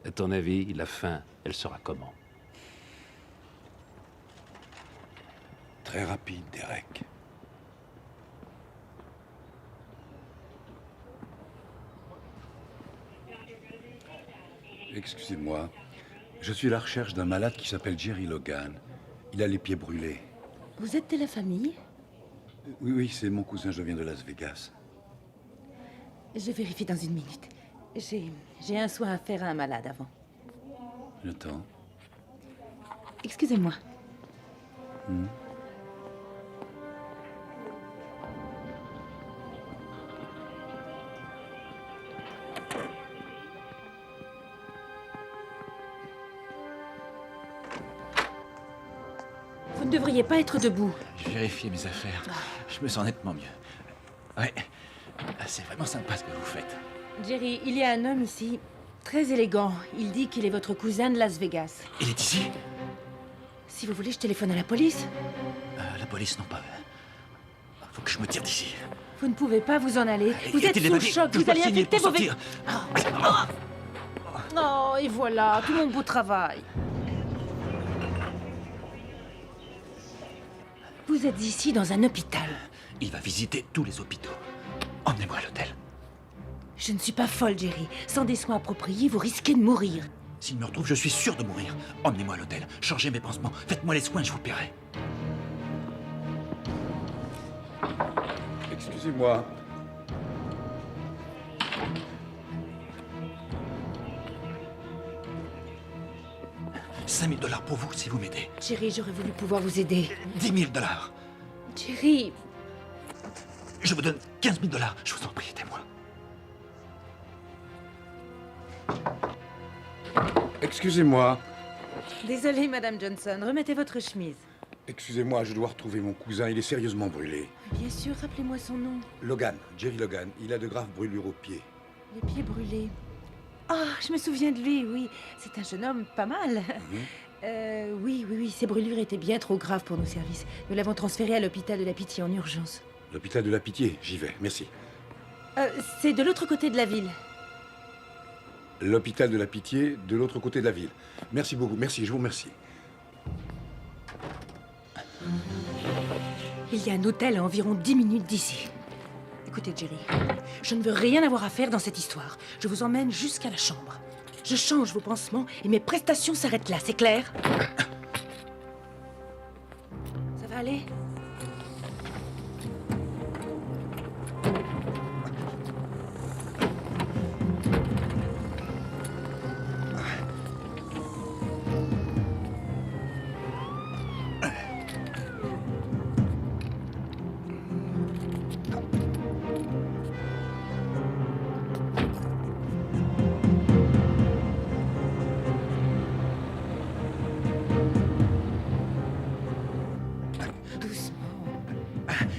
À ton avis, la fin, elle sera comment? Très rapide, Derek. Excusez-moi. Je suis à la recherche d'un malade qui s'appelle Jerry Logan. Il a les pieds brûlés. Vous êtes de la famille? Oui, c'est mon cousin, je viens de Las Vegas. Je vérifie dans une minute. J'ai un soin à faire à un malade avant. J'attends. Excusez-moi. Vous ne devriez pas être debout. J'ai vérifié mes affaires. Je me sens nettement mieux. Ouais. C'est vraiment sympa ce que vous faites. Jerry, il y a un homme ici, très élégant. Il dit qu'il est votre cousin de Las Vegas. Il est ici? Si vous voulez, je téléphone à la police. La police, non pas. Faut que je me tire d'ici. Vous ne pouvez pas vous en aller. Vous Y êtes a-t-il sous le des choc. papiers que Vous allez je dois signer infecter pour vos... sortir? Oh, et voilà, tout mon beau travail. Vous êtes ici dans un hôpital. Il va visiter tous les hôpitaux. Emmenez-moi à l'hôtel. Je ne suis pas folle, Jerry. Sans des soins appropriés, vous risquez de mourir. S'il me retrouve, je suis sûr de mourir. Emmenez-moi à l'hôtel, changez mes pansements, faites-moi les soins, je vous paierai. Excusez-moi. $5 000 pour vous, si vous m'aidez. Jerry, j'aurais voulu pouvoir vous aider. $10 000. Jerry, Je vous donne $15 000, je vous en prie, aidez-moi. Excusez-moi. désolée, Madame Johnson. Remettez votre chemise. Excusez-moi, je dois retrouver mon cousin. Il est sérieusement brûlé. Bien sûr, rappelez-moi son nom. Logan, Jerry Logan. Il a de graves brûlures aux pieds. Les pieds brûlés. Ah, je me souviens de lui, oui. C'est un jeune homme pas mal. Oui, ses brûlures étaient bien trop graves pour nos services. Nous l'avons transféré à l'hôpital de la Pitié en urgence. L'hôpital de la Pitié, j'y vais, merci. C'est de l'autre côté de la ville. L'hôpital de la Pitié, de l'autre côté de la ville. Merci beaucoup, merci, je vous remercie. Il y a un hôtel à environ 10 minutes d'ici. Écoutez, Jerry, je ne veux rien avoir à faire dans cette histoire. Je vous emmène jusqu'à la chambre. Je change vos pansements et mes prestations s'arrêtent là, c'est clair? Ça va aller?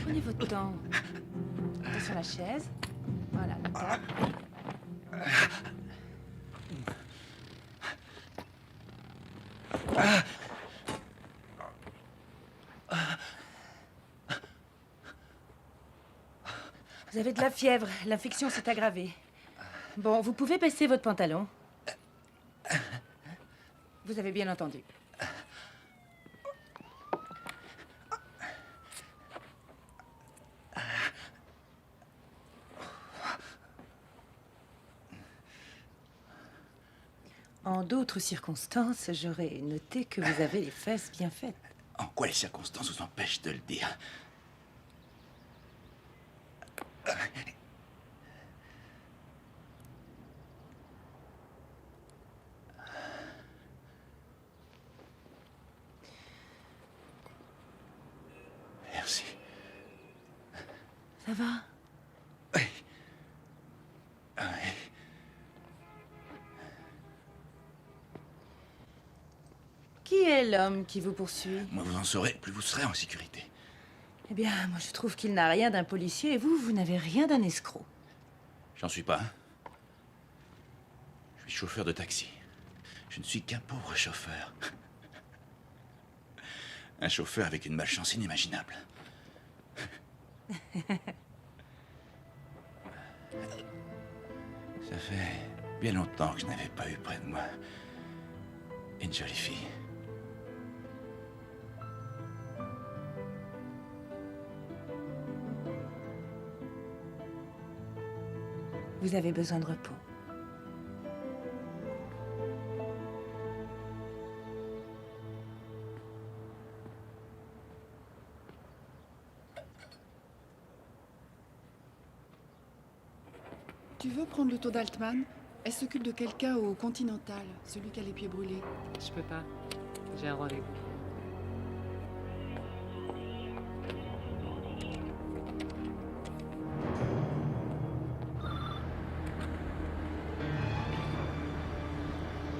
Prenez votre temps. Mettez sur la chaise. Voilà, la table. Vous avez de la fièvre. L'infection s'est aggravée. Bon, vous pouvez baisser votre pantalon. Vous avez bien entendu. En d'autres circonstances, j'aurais noté que vous avez les fesses bien faites. En quoi les circonstances vous empêchent de le dire? Merci. Ça va? Qui est l'homme qui vous poursuit? Moins vous en saurez, plus vous serez en sécurité. Eh bien, moi je trouve qu'il n'a rien d'un policier et vous, vous n'avez rien d'un escroc. J'en suis pas, hein. Je suis chauffeur de taxi. Je ne suis qu'un pauvre chauffeur. Un chauffeur avec une malchance inimaginable. Ça fait bien longtemps que je n'avais pas eu près de moi une jolie fille. Vous avez besoin de repos. Tu veux prendre le tour d'Altman? Elle s'occupe de quelqu'un au Continental, celui qui a les pieds brûlés. Je peux pas. J'ai un rendez-vous.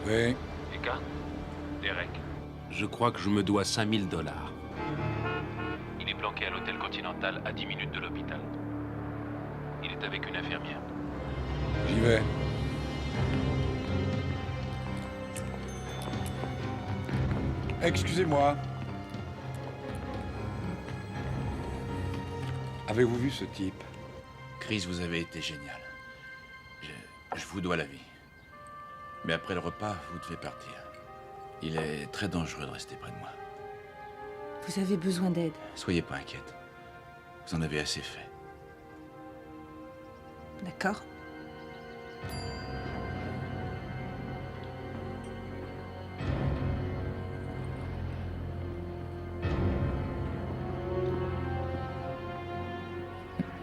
Oui. Eka, Derek, je crois que je me dois $5 000. Il est planqué à l'hôtel Continental à 10 minutes de l'hôpital. Il est avec une infirmière. J'y vais. Excusez-moi. Avez-vous vu ce type? Chris, vous avez été génial. Je vous dois la vie. Mais après le repas, vous devez partir. Il est très dangereux de rester près de moi. Vous avez besoin d'aide. Soyez pas inquiète. Vous en avez assez fait. D'accord?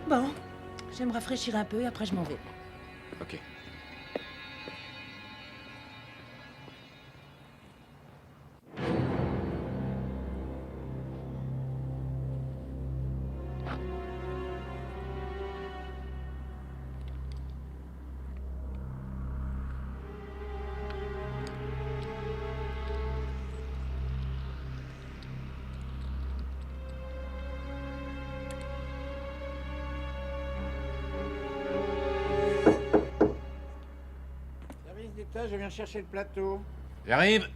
Bon, je vais me rafraîchir un peu et après je m'en vais. Ok. Service d'État, je viens chercher le plateau. J'arrive.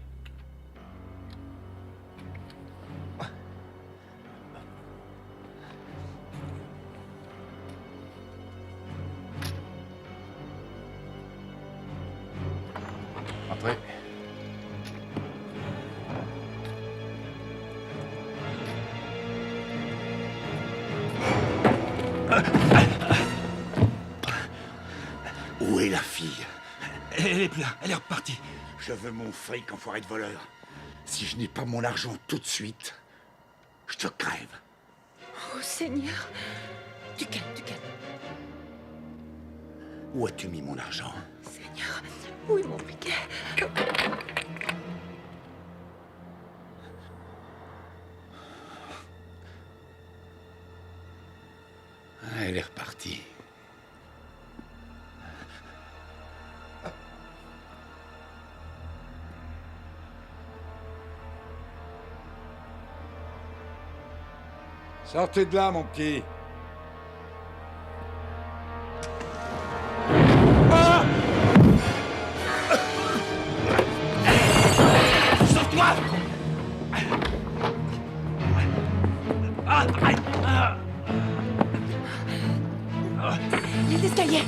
Entrez. Où est la fille? Elle est plus là, elle est repartie. Je veux mon fric, enfoiré de voleur. Si je n'ai pas mon argent tout de suite, je te crève. Oh Seigneur. Du calme, du calme. Où as-tu mis mon argent? Seigneur, où est mon briquet? Elle est repartie. Sortez de là, mon petit. Sors-toi! Les escaliers.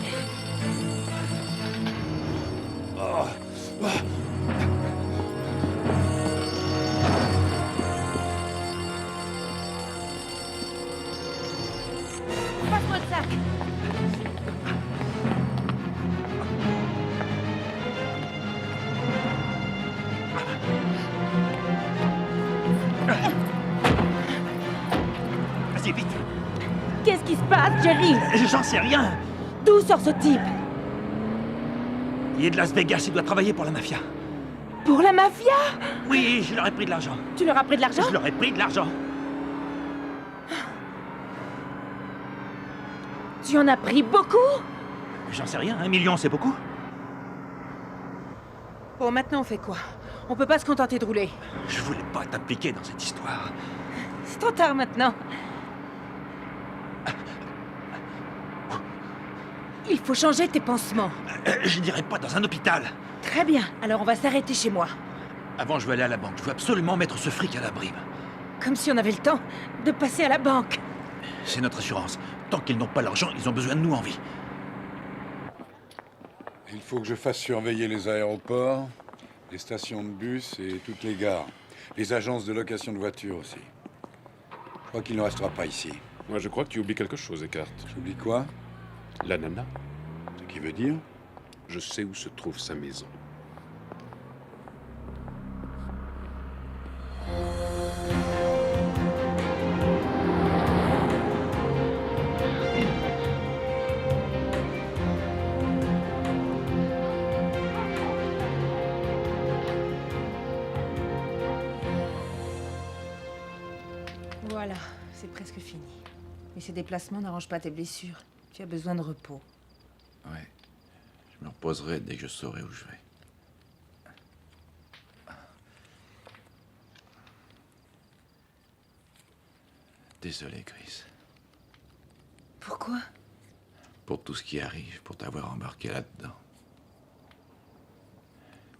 Passe-moi le sac. Vas-y, vite. Qu'est-ce qui se passe, Jerry? J'en sais rien. D'où sort ce type? Il est de Las Vegas, il doit travailler pour la mafia. Pour la mafia? Oui, je leur ai pris de l'argent. Tu leur as pris de l'argent? Je leur ai pris de l'argent. Tu en as pris beaucoup? J'en sais rien, 1 million, c'est beaucoup. Bon, maintenant on fait quoi? On peut pas se contenter de rouler. Je voulais pas t'appliquer dans cette histoire. C'est trop tard maintenant. Il faut changer tes pansements. Je n'irai pas dans un hôpital. Très bien, alors on va s'arrêter chez moi. Avant, je veux aller à la banque. Je veux absolument mettre ce fric à l'abri. Comme si on avait le temps de passer à la banque. C'est notre assurance. Tant qu'ils n'ont pas l'argent, ils ont besoin de nous en vie. Il faut que je fasse surveiller les aéroports, les stations de bus et toutes les gares. Les agences de location de voitures aussi. Je crois qu'il ne restera pas ici. Moi, je crois que tu oublies quelque chose, Eckhart. J'oublie quoi? La nana. Ce qui veut dire? Je sais où se trouve sa maison. Voilà, c'est presque fini. Mais ces déplacements n'arrangent pas tes blessures. Tu as besoin de repos. Ouais. Je me reposerai dès que je saurai où je vais. Désolé, Chris. Pourquoi? Pour tout ce qui arrive, pour t'avoir embarqué là-dedans.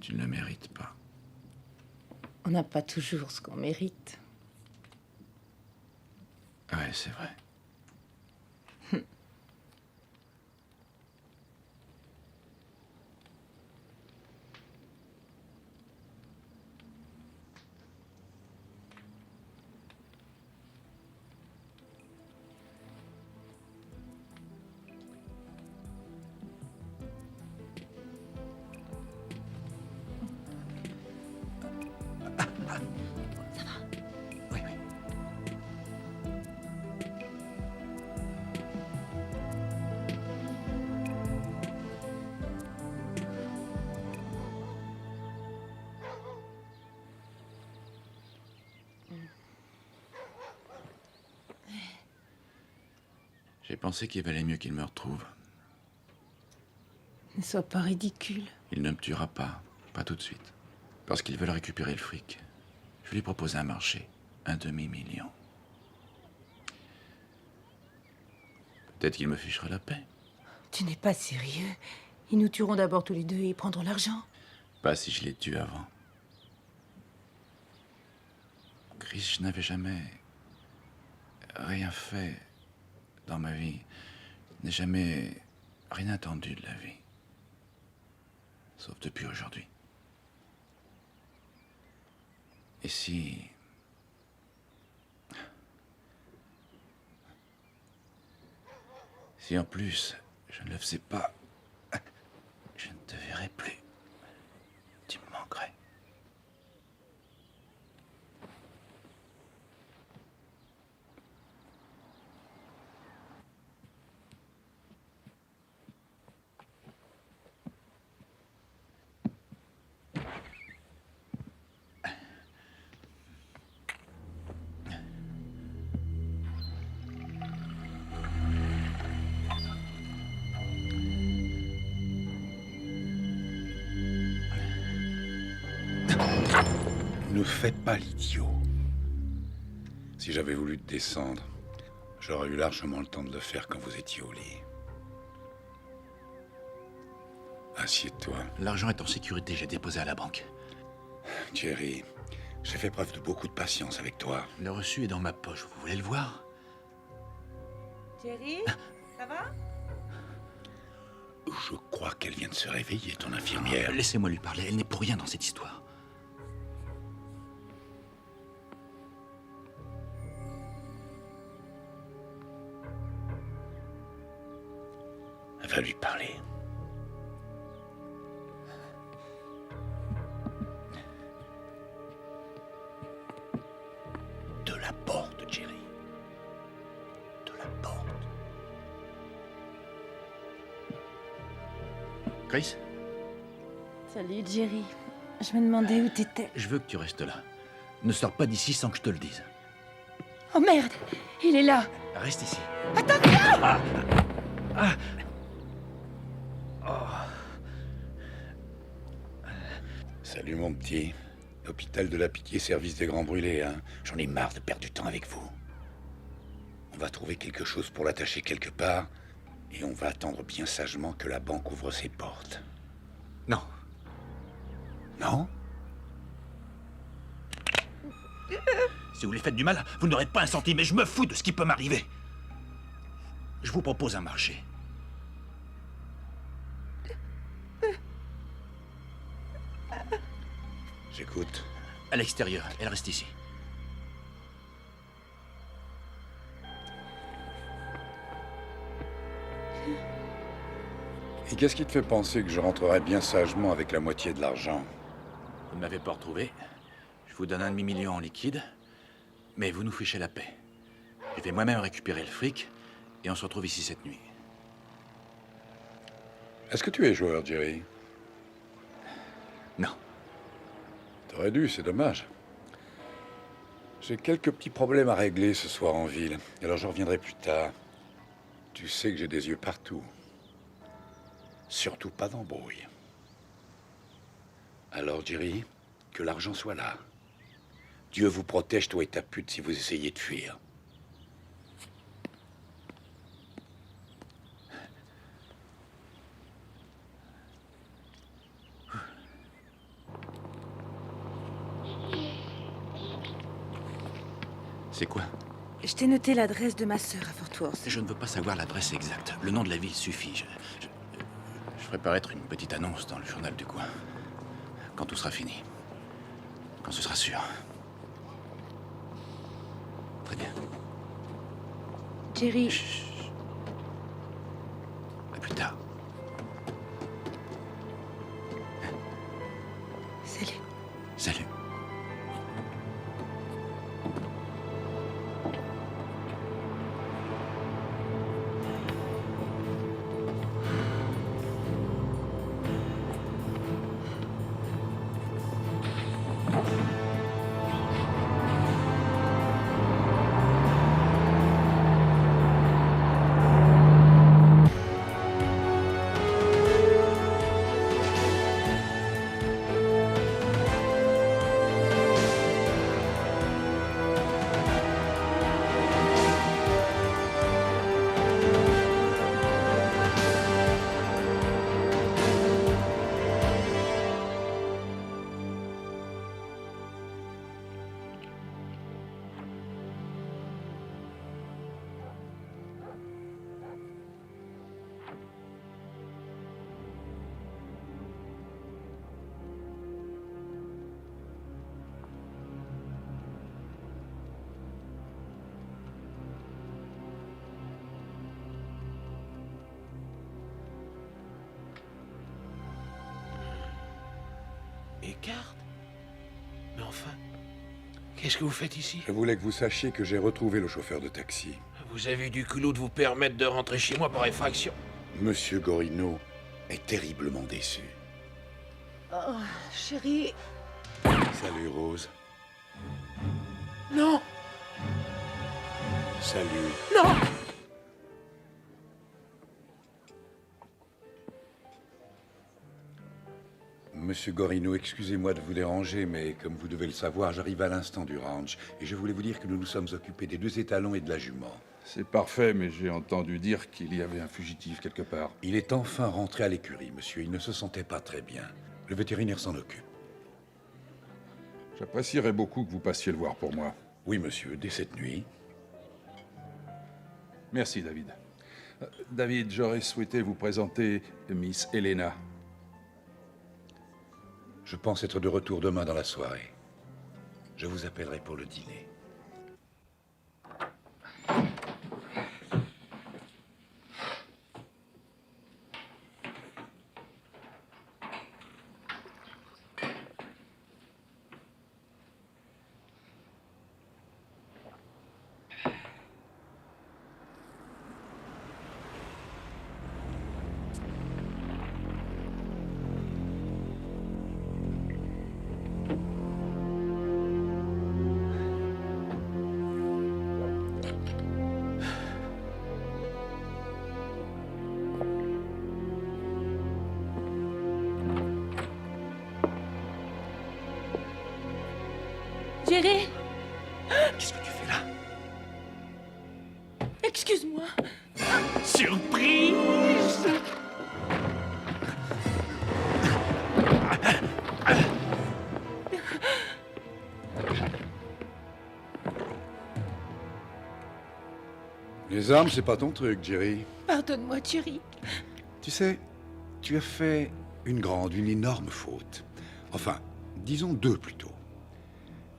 Tu ne le mérites pas. On n'a pas toujours ce qu'on mérite. Ouais, c'est vrai. J'ai pensé qu'il valait mieux qu'il me retrouve. Ne sois pas ridicule. Il ne me tuera pas tout de suite. Parce qu'ils veulent récupérer le fric. Je lui propose un marché, 1/2 million. Peut-être qu'il me fichera la paix. Tu n'es pas sérieux. Ils nous tueront d'abord tous les deux et prendront l'argent. Pas si je les tue avant. Chris, je n'avais jamais rien fait dans ma vie. Je n'ai jamais rien attendu de la vie. Sauf depuis aujourd'hui. Et si... Si en plus, je ne le faisais pas, je ne te verrai plus. Tu me manquerais. Ne fais pas l'idiot. Si j'avais voulu te descendre, j'aurais eu largement le temps de le faire quand vous étiez au lit. Assieds-toi. L'argent est en sécurité, j'ai déposé à la banque. Jerry, j'ai fait preuve de beaucoup de patience avec toi. Le reçu est dans ma poche, vous voulez le voir? Jerry, ça va? Je crois qu'elle vient de se réveiller, ton infirmière. Laissez-moi lui parler, elle n'est pour rien dans cette histoire. Va lui parler. De la porte, Jerry. De la porte. Chris? Salut, Jerry. Je me demandais où t'étais. Je veux que tu restes là. Ne sors pas d'ici sans que je te le dise. Oh merde! Il est là! Reste ici. Attention! Salut, mon petit. Hôpital de la Pitié, service des grands brûlés, hein. J'en ai marre de perdre du temps avec vous. On va trouver quelque chose pour l'attacher quelque part, et on va attendre bien sagement que la banque ouvre ses portes. Non. Non? Si vous lui faites du mal, vous n'aurez pas un centime, et je me fous de ce qui peut m'arriver. Je vous propose un marché. J'écoute. À l'extérieur, elle reste ici. Et qu'est-ce qui te fait penser que je rentrerai bien sagement avec la moitié de l'argent? Vous ne m'avez pas retrouvé. Je vous donne 1/2 million en liquide, mais vous nous fichez la paix. Je vais moi-même récupérer le fric, et on se retrouve ici cette nuit. Est-ce que tu es joueur, Jerry? Non. T'aurais dû, c'est dommage. J'ai quelques petits problèmes à régler ce soir en ville, alors je reviendrai plus tard. Tu sais que j'ai des yeux partout. Surtout pas d'embrouille. Alors, Jerry, que l'argent soit là. Dieu vous protège, toi et ta pute, si vous essayez de fuir. C'est quoi? Je t'ai noté l'adresse de ma sœur à Fort Worth. Je ne veux pas savoir l'adresse exacte. Le nom de la ville suffit. Je ferai paraître une petite annonce dans le journal du coin. Quand tout sera fini. Quand ce sera sûr. Très bien. Jerry. Chut. À plus tard. Salut. Salut. Des cartes? Mais enfin, qu'est-ce que vous faites ici? Je voulais que vous sachiez que j'ai retrouvé le chauffeur de taxi. Vous avez eu du culot de vous permettre de rentrer chez moi par effraction. Monsieur Gorino est terriblement déçu. Oh, chérie. Salut, Rose. Non! Salut. Non! Monsieur Gorino, excusez-moi de vous déranger, mais comme vous devez le savoir, j'arrive à l'instant du ranch. Et je voulais vous dire que nous nous sommes occupés des 2 étalons et de la jument. C'est parfait, mais j'ai entendu dire qu'il y avait un fugitif quelque part. Il est enfin rentré à l'écurie, monsieur. Il ne se sentait pas très bien. Le vétérinaire s'en occupe. J'apprécierais beaucoup que vous passiez le voir pour moi. Oui, monsieur, dès cette nuit. Merci, David. David, j'aurais souhaité vous présenter Miss Helena. Je pense être de retour demain dans la soirée. Je vous appellerai pour le dîner. Jerry, Qu'est-ce que tu fais là? excuse-moi. Surprise! Les armes, c'est pas ton truc, Jerry. Pardonne-moi, Jerry. Tu sais, tu as fait une grande, une énorme faute. Enfin, disons 2 plutôt.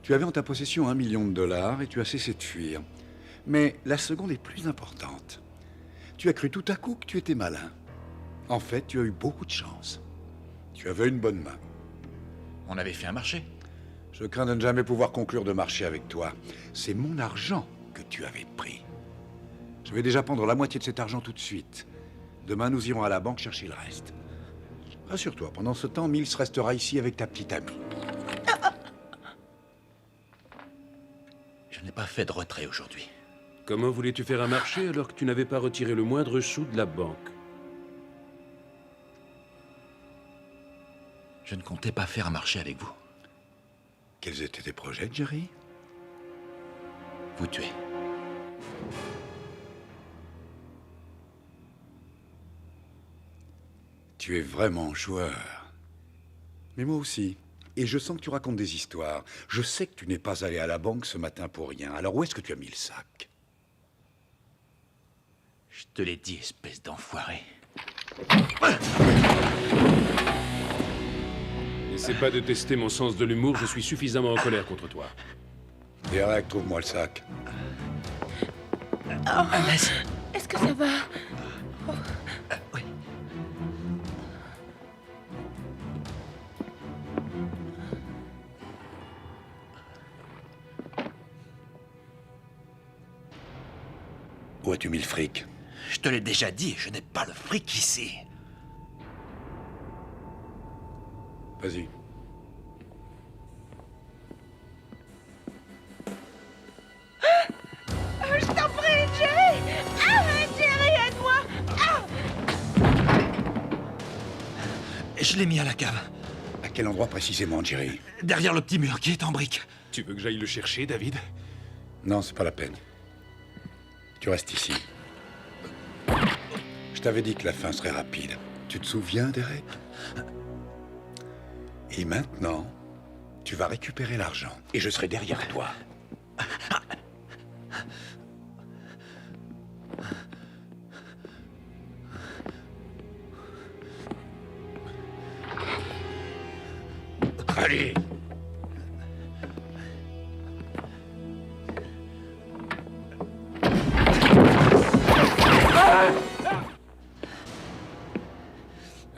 Tu avais en ta possession $1 million et tu as cessé de fuir. Mais la seconde est plus importante. Tu as cru tout à coup que tu étais malin. En fait, tu as eu beaucoup de chance. Tu avais une bonne main. On avait fait un marché. Je crains de ne jamais pouvoir conclure de marché avec toi. C'est mon argent que tu avais pris. Je vais déjà prendre la moitié de cet argent tout de suite. Demain, nous irons à la banque chercher le reste. Rassure-toi, pendant ce temps, Mills restera ici avec ta petite amie. Je n'ai pas fait de retrait aujourd'hui. Comment voulais-tu faire un marché alors que tu n'avais pas retiré le moindre sou de la banque? Je ne comptais pas faire un marché avec vous. Quels étaient tes projets, Jerry? Vous tuer. Tu es vraiment joueur. Mais moi aussi. Et je sens que tu racontes des histoires. Je sais que tu n'es pas allé à la banque ce matin pour rien. Alors où est-ce que tu as mis le sac? Je te l'ai dit, espèce d'enfoiré. N'essaie pas de tester mon sens de l'humour, je suis suffisamment en colère contre toi. Derek, trouve-moi le sac. Oh, est-ce que ça va? Oh. Oui. Où as-tu mis le fric? Je te l'ai déjà dit, je n'ai pas le fric ici. Vas-y. Je t'en prie, Jerry! Ah, Jerry, aide-moi! Ah! Je l'ai mis à la cave. À quel endroit précisément, Jerry? Derrière le petit mur qui est en briques. Tu veux que j'aille le chercher, David? Non, c'est pas la peine. Tu restes ici. Je t'avais dit que la fin serait rapide. Tu te souviens, Derek? Et maintenant, tu vas récupérer l'argent. Et je serai derrière toi. Allez!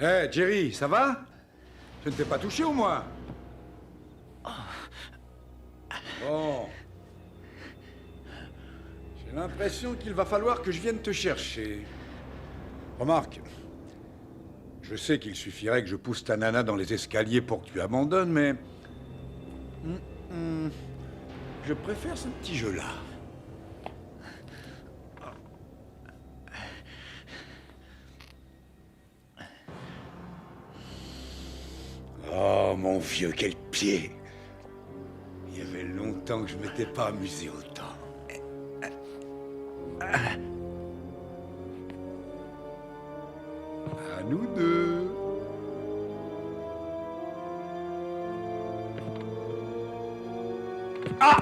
Hé, Jerry, ça va? Je ne t'ai pas touché au moins? Bon. J'ai l'impression qu'il va falloir que je vienne te chercher. Remarque, je sais qu'il suffirait que je pousse ta nana dans les escaliers pour que tu abandonnes, mais... je préfère ce petit jeu-là. Oh, mon vieux, quel pied! Il y avait longtemps que je m'étais pas amusé autant. À nous deux. Ah!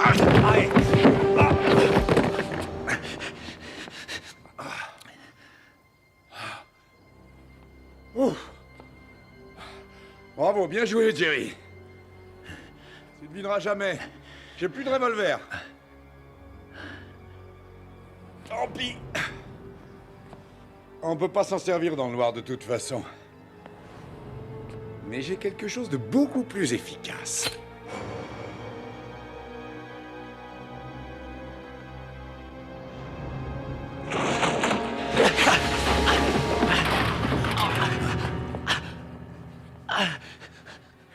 Allez! Bravo, bien joué, Jerry. Tu ne devineras jamais. J'ai plus de revolver. Tant pis. On peut pas s'en servir dans le noir de toute façon. Mais j'ai quelque chose de beaucoup plus efficace.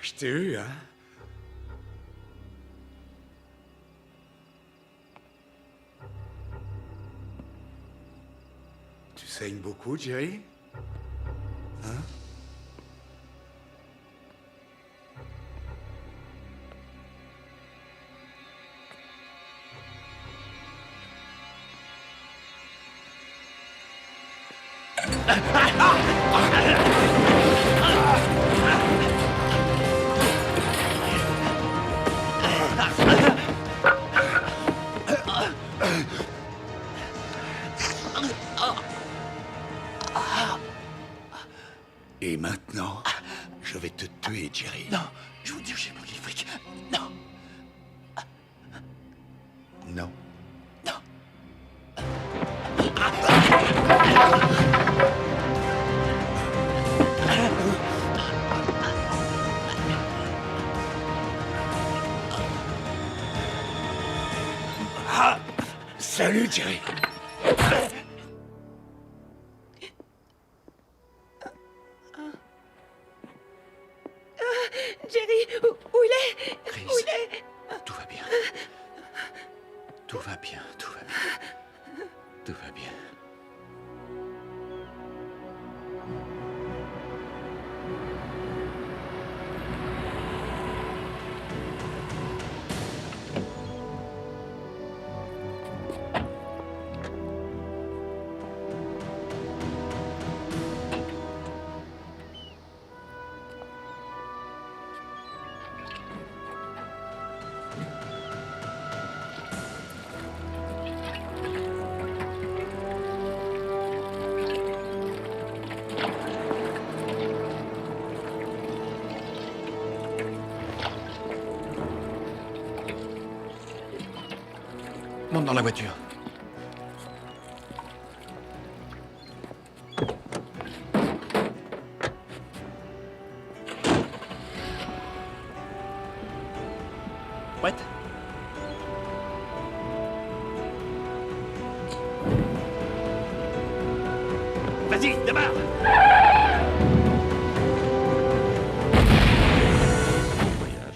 Je t'ai eu, hein? Tu saignes beaucoup, Jerry? Hein? Et maintenant, je vais te tuer, Jerry. Non, je vous dis que j'ai pris le fric. Non. Non. Ah! Salut, Jerry. Jerry, où il est? Chris, où il est? tout va bien. Tout va bien, tout va bien. Tout va bien. Monte dans la voiture. Prête? Vas-y, démarre!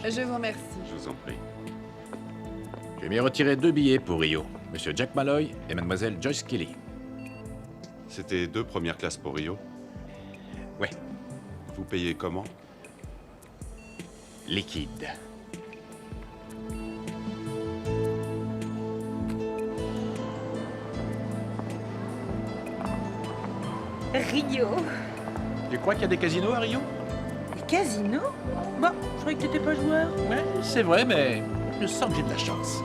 Je vous remercie. Je vous en prie. J'ai mis retiré 2 billets pour Rio. Monsieur Jack Malloy et Mademoiselle Joyce Kelly. C'était 2 premières classes pour Rio? Ouais. Vous payez comment? Liquide. Rio. Tu crois qu'il y a des casinos à Rio? Des casinos? Bon, je croyais que t'étais pas joueur. Ouais, c'est vrai, mais je sens que j'ai de la chance.